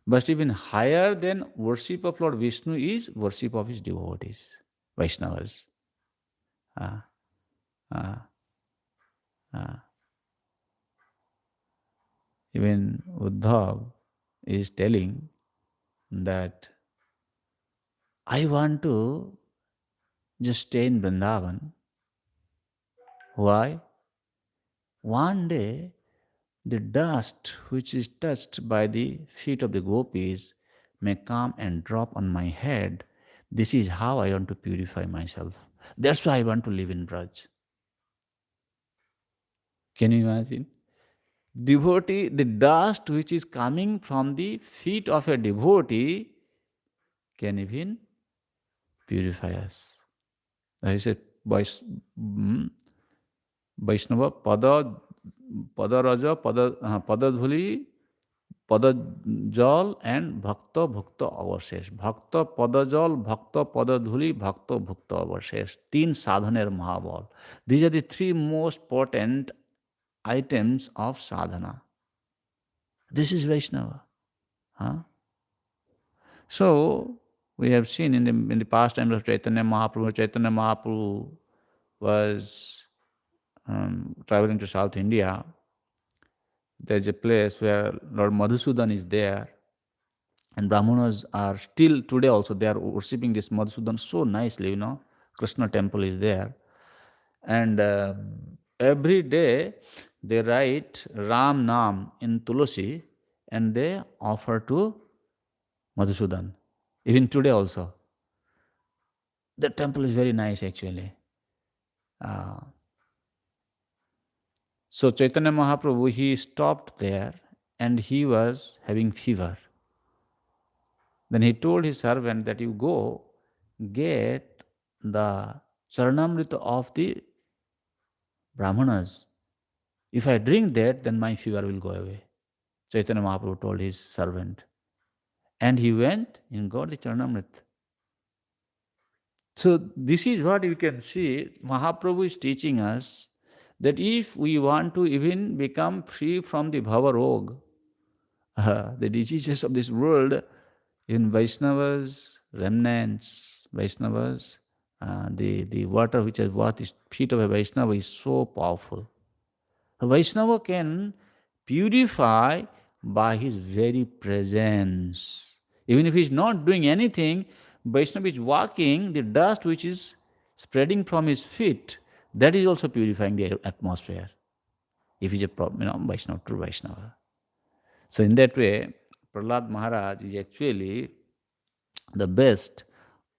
A: But even higher than worship of Lord Vishnu is worship of his devotees, Vaishnavas. Ah, ah, ah. Even Uddhav is telling that I want to just stay in Vrindavan. Why? One day, the dust which is touched by the feet of the gopis may come and drop on my head. This is how I want to purify myself. That's why I want to live in Braj. Can you imagine? Devotee, the dust which is coming from the feet of a devotee can even purify us. I said, Vaishnava pada raja, pada dhuli, pada jal and bhakta bhakta avashesh. Bhakta pada jal, bhakta pada dhuli, bhakta bhakta avashesh. Teen sadhaner mahabal. These are the three most potent items of sadhana. This is Vaishnava. Huh? So, we have seen in the past times of Chaitanya Mahaprabhu was traveling to South India. There's a place where Lord Madhusudan is there, and Brahmanas are still today also, they are worshipping this Madhusudan so nicely, Krishna temple is there. And every day they write Ram Nam in Tulasi and they offer to Madhusudan. Even today also. The temple is very nice actually. So Chaitanya Mahaprabhu, he stopped there and he was having fever. Then he told his servant that you go get the Charanamrita of the Brahmanas. If I drink that, then my fever will go away. Chaitanya Mahaprabhu told his servant. And he went and got the Charanamrit. So this is what you can see. Mahaprabhu is teaching us that if we want to even become free from the bhava rog, the diseases of this world, in Vaishnavas, remnants, Vaishnavas, the water which has washed the feet of a Vaishnava is so powerful. A Vaishnava can purify by his very presence. Even if he is not doing anything, Vaishnava is walking, the dust which is spreading from his feet, that is also purifying the atmosphere. If he is a Vaishnava, true Vaishnava. So in that way, Prahlad Maharaj is actually the best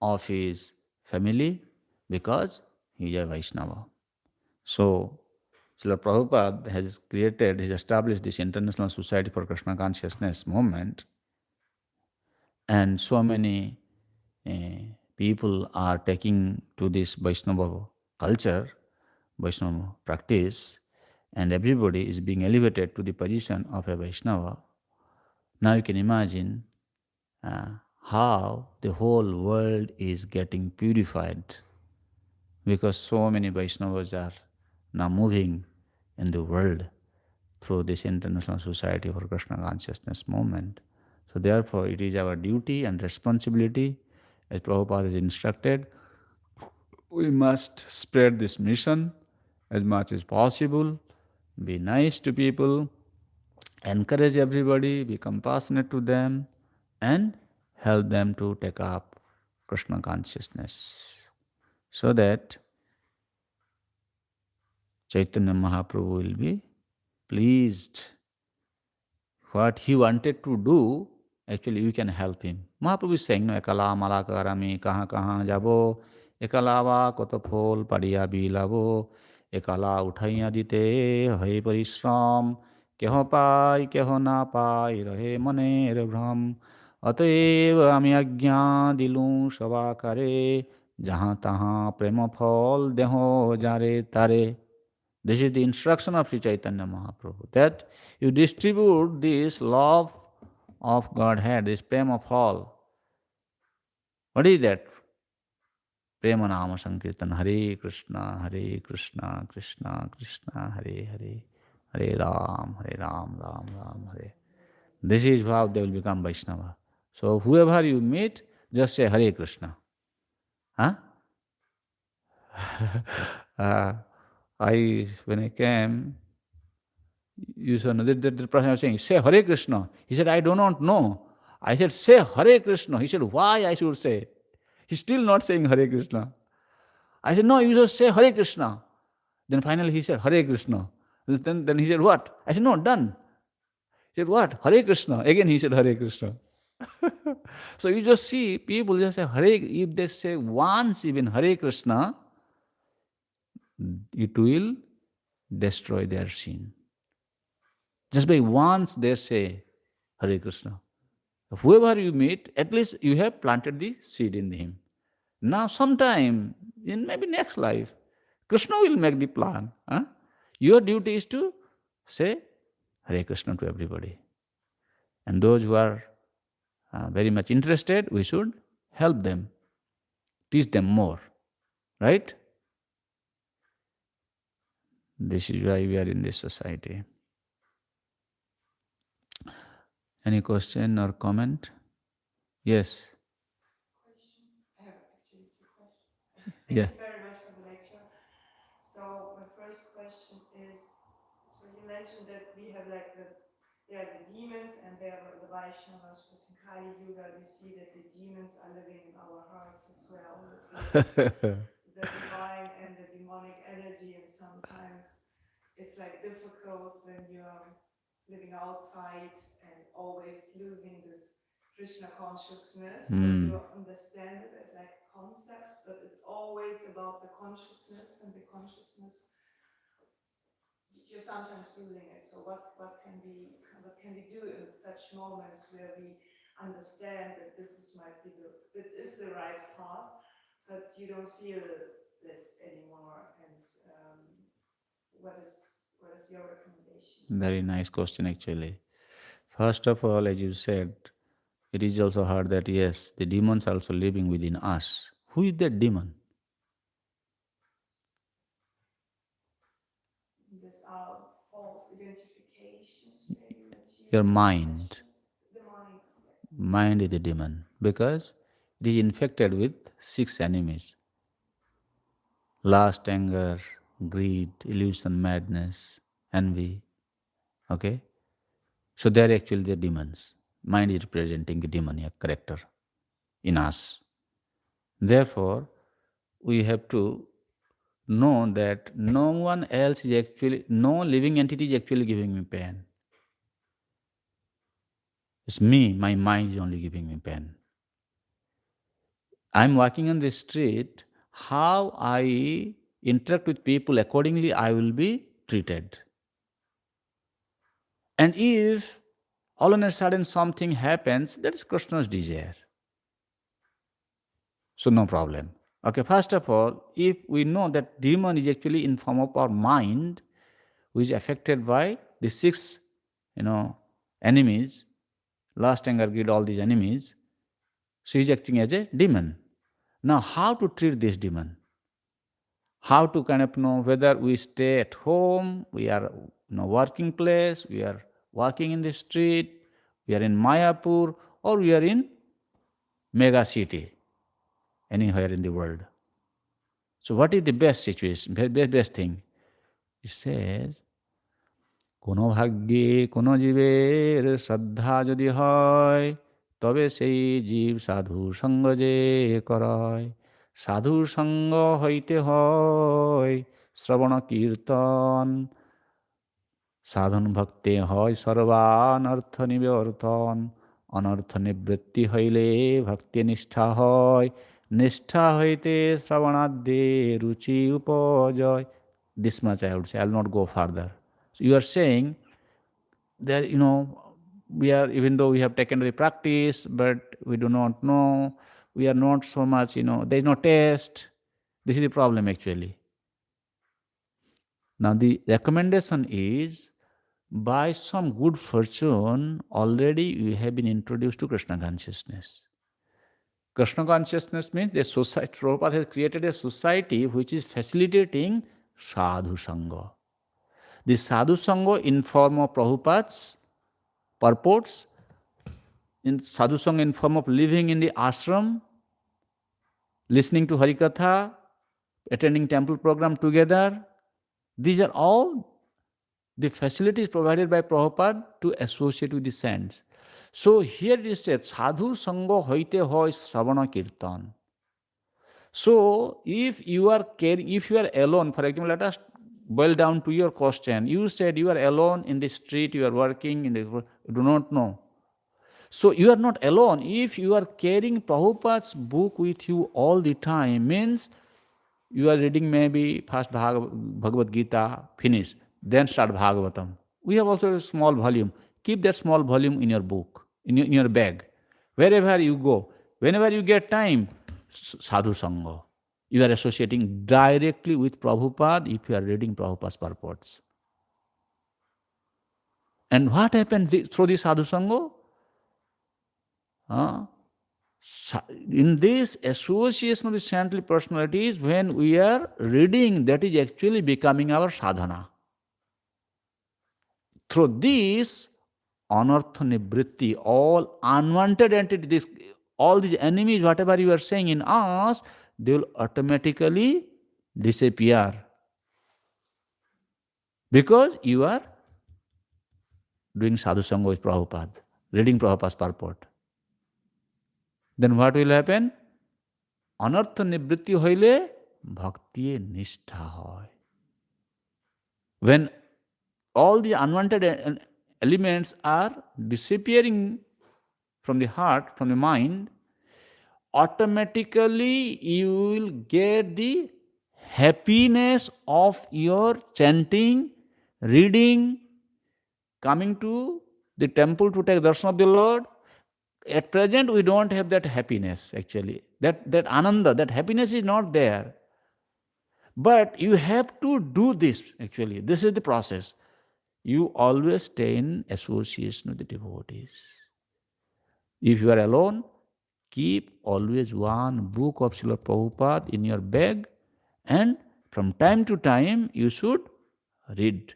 A: of his family because he is a Vaishnava. So, Srila Prabhupada has created, has established this International Society for Krishna Consciousness movement, and so many people are taking to this Vaishnava culture, Vaishnava practice, and everybody is being elevated to the position of a Vaishnava. Now you can imagine uh, how the whole world is getting purified because so many Vaishnavas are now moving in the world through this International Society for Krishna Consciousness movement. So therefore, it is our duty and responsibility, as Prabhupada has instructed, we must spread this mission as much as possible, be nice to people, encourage everybody, be compassionate to them, and help them to take up Krishna consciousness so that Chaitanya Mahaprabhu will be pleased. What he wanted to do, actually you can help him. Mahaprabhu is saying, no, ekala mala karami kaha kaha jabo, ekalawa koto phol padiya bilabo, ekala uthaiya dite hai parishram, keho pai keho na pai rahe maner भ्रम अतएव আমি আজ্ঞা দিলুঁ সবাকারে যাহা তাহা প্রেম ফল দেহ যারে তারে. This is the instruction of Sri Chaitanya Mahaprabhu, that you distribute this love of Godhead, this prema fall. What is that? Prema Nama Sankirtan, Hare Krishna, Krishna Krishna, Hare Hare, Hare Ram, Ram Ram, Hare. This is how they will become Vaishnava. So whoever you meet, just say Hare Krishna. Huh? uh, when I came, you said, the person was saying, say Hare Krishna. He said, I do not know. I said, say Hare Krishna. He said, why I should say? He's still not saying Hare Krishna. I said, no, you just say Hare Krishna. Then finally he said, Hare Krishna. Then he said, what? I said, no, done. He said, what? Hare Krishna. Again he said, Hare Krishna. So you just see, people just say Hare, if they say once even Hare Krishna, it will destroy their sin. Just by once they say Hare Krishna. Whoever you meet, at least you have planted the seed in him. Now sometime, in maybe next life, Krishna will make the plan. Huh? Your duty is to say Hare Krishna to everybody. And those who are very much interested, we should help them, teach them more. Right? This is why we are in this society. Any question or comment? Yes.
B: I have actually two questions.
A: Yeah.
B: Thank you very much for the lecture. So my first question is, so you mentioned that we have like there are the demons and there are the Vaishnavas, but in Kali Yuga we see that the demons are living in our hearts as well, that we have the divine and the demonic energy, and sometimes it's like difficult when you're living outside and always losing this Krishna consciousness, that you understand it as like a concept, but it's always about the consciousness, and the consciousness you're sometimes losing it. So what can we do in such moments where we understand that this is the right path, but you don't feel it anymore? And what is your recommendation?
A: Very nice question, actually. First of all, as you said, It is also heard that yes, the demons are also living within us. Who is that demon?
B: These are false identifications, where you mentioned
A: Your
B: in the
A: mind.
B: questions. The mind, yes.
A: Mind is the demon because it is infected with 6 enemies: lust, anger, greed, illusion, madness, envy. Okay? So they are actually the demons. Mind is representing the demoniac character in us. Therefore, we have to know that no one else is actually, no living entity is actually giving me pain. It's me, my mind is only giving me pain. I'm walking on the street, how I interact with people, accordingly I will be treated. And if all of a sudden something happens, that is Krishna's desire. So no problem. Okay, first of all, if we know that demon is actually in form of our mind, which is affected by the 6, enemies, lust, anger, greed, all these enemies, so he is acting as a demon. Now, how to treat this demon? How to kind of know whether we stay at home, we are in a working place, we are walking in the street, we are in Mayapur, or we are in mega city, anywhere in the world. So what is the best situation, best thing? It says, কোনো ভাগ্যে কোনো জীবের শ্রদ্ধা যদি হয় তবে সেই জীব সাধু সঙ্গ যে করয় সাধু সঙ্গ হইতে হয় শ্রবণ কীর্তন সাধন ভক্তে হয় সর্বানর্থ নিবর্তন অনর্থ নিবৃত্তি হইলে ভক্তি নিষ্ঠা হয় নিষ্ঠা হইতে শ্রবণাদ্যে রুচি উপজয়. This much I would say. I will not go further. So you are saying that, we are, even though we have taken the practice, but we do not know, we are not so much, there is no taste. This is the problem actually. Now the recommendation is, by some good fortune, already you have been introduced to Krishna consciousness. Krishna consciousness means the society, Prabhupada has created a society which is facilitating sadhu sangha. The sadhu sangha in form of Prabhupada's purports, in sadhu sangha in form of living in the ashram, listening to Harikatha, attending temple program together. These are all the facilities provided by Prabhupada to associate with the saints. So here it is said, sadhu sangha hoite hoy sravana kirtan. So if you are caring, if you are alone, for example, let us boil down to your question. You said you are alone in the street, you are working, you do not know. So you are not alone. If you are carrying Prabhupada's book with you all the time, means you are reading maybe first Bhagavad Gita, finish, then start Bhagavatam. We have also a small volume. Keep that small volume in your book, in your bag. Wherever you go, whenever you get time, sadhu sangha. You are associating directly with Prabhupada if you are reading Prabhupada's purports. And what happens through the sadhu sangha? In this association of the saintly personalities, when we are reading, that is actually becoming our sadhana. Through this, anartha nivritti, all unwanted entities, all these enemies, whatever you are saying in us, they will automatically disappear. Because you are doing sadhu sangha with Prabhupada, reading Prabhupada's purport. Then what will happen? Anartha nivritti hoile bhakti nishtha hoy. When all the unwanted elements are disappearing from the heart, from the mind, automatically you will get the happiness of your chanting, reading, coming to the temple to take darshan of the Lord. At present, we don't have that happiness actually. That ananda, that happiness is not there. But you have to do this actually. This is the process. You always stay in association with the devotees. If you are alone, keep always one book of Srila Prabhupada in your bag, and from time to time you should read.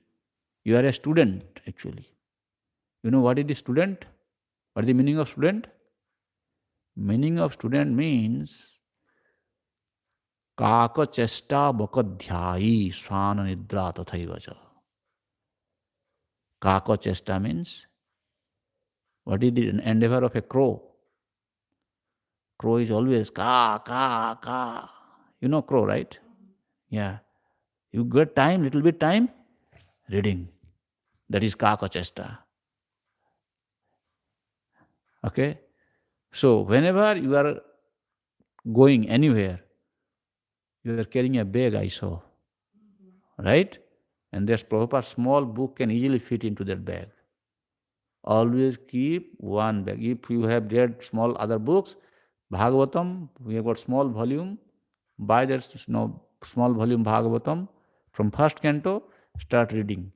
A: You are a student actually. You know what is the student? What is the meaning of student? Meaning of student means Kaka chesta bakadhyai swana nidra tathaivacha. Kaka chesta means what is the endeavor of a crow? Crow is always ka. You know crow, right? Yeah. You get time, little bit time, reading. That is kaka chesta. Okay? So whenever you are going anywhere, you are carrying a bag, I saw. Right? And this Prabhupada's small book can easily fit into that bag. Always keep one bag. If you have read small other books, Bhagavatam, we have got small volume. Buy that small volume Bhagavatam. From first canto, start reading.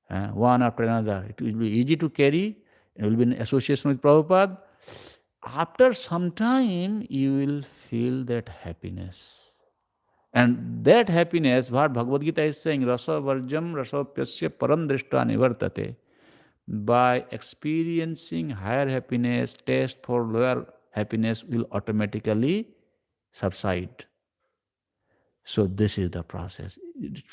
A: One after another. It will be easy to carry. It will be in association with Prabhupada. After some time, you will feel that happiness. And that happiness, what Bhagavad Gita is saying, rasa varjam rasopyasya param drishta nivartate. By experiencing higher happiness, taste for lower happiness will automatically subside. So this is the process.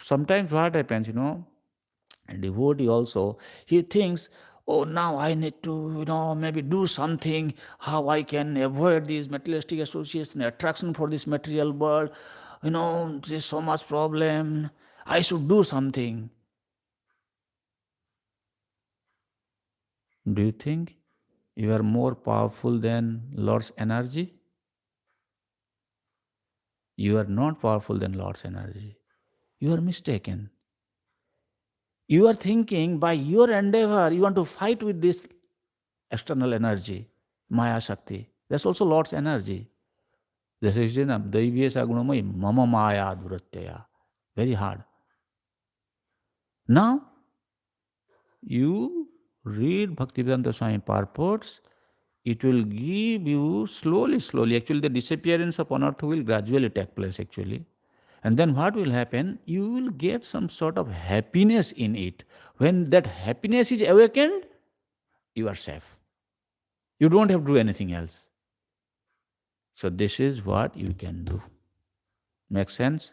A: Sometimes what happens, a devotee also, he thinks, oh, now I need to, maybe do something, how I can avoid this materialistic association, attraction for this material world. There's so much problem. I should do something. Do you think you are more powerful than Lord's energy? You are not powerful than Lord's energy. You are mistaken. You are thinking by your endeavor, you want to fight with this external energy, Maya Shakti. That's also Lord's energy. This is Daivya Gunamai Mama Maya Duratyaya. Very hard. Now, you read Bhaktivedanta Swami purports, it will give you slowly. Actually, the disappearance of anartha will gradually take place actually. And then what will happen? You will get some sort of happiness in it. When that happiness is awakened, you are safe. You don't have to do anything else. So this is what you can do. Make sense?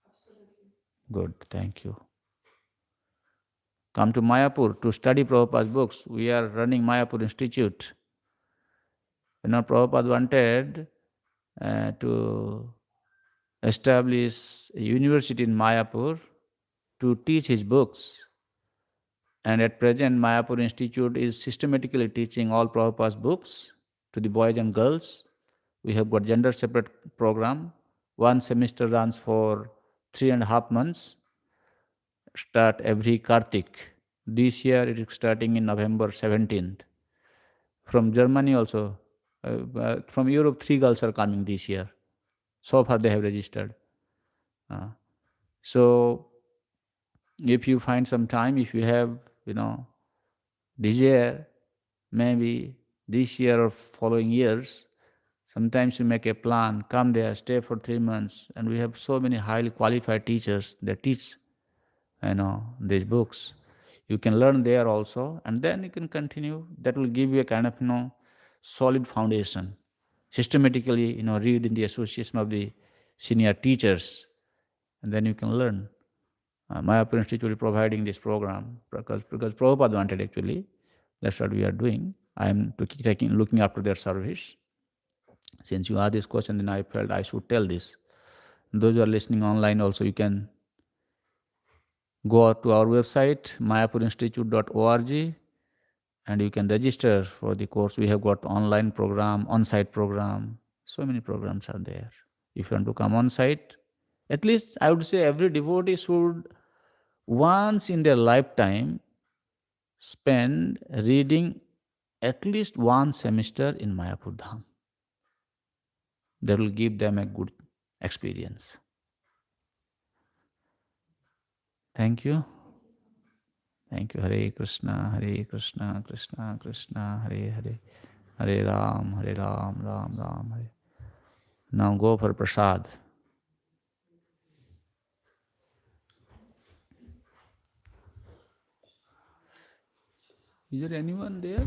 B: Absolutely.
A: Good, thank you. Come to Mayapur to study Prabhupada's books. We are running Mayapur Institute. Prabhupada wanted to establish a university in Mayapur to teach his books. And at present, Mayapur Institute is systematically teaching all Prabhupada's books to the boys and girls. We have got gender separate program. One semester runs for 3.5 months. Start every Kartik. This year it is starting in November 17th. From Germany also, from Europe, 3 girls are coming this year. So far they have registered. So if you find some time, if you have, desire, maybe this year or following years, sometimes you make a plan, come there, stay for 3 months, and we have so many highly qualified teachers that teach, these books. You can learn there also, and then you can continue. That will give you a kind of, solid foundation. Systematically, read in the association of the senior teachers, and then you can learn. Mayapur Institute is providing this program because Prabhupada wanted actually. That's what we are doing. I am looking after their service. Since you asked this question, then I felt I should tell this. Those who are listening online also, you can go to our website, mayapurinstitute.org, and you can register for the course. We have got online program, on-site program. So many programs are there. If you want to come on-site, at least I would say every devotee should once in their lifetime spend reading at least one semester in Mayapur Dham. That will give them a good experience. Thank you. Thank you. Hare Krishna, Krishna Krishna, Hare Hare. Hare Ram, Hare Ram, Ram Ram, Hare. Now go for prasad. Is there anyone there?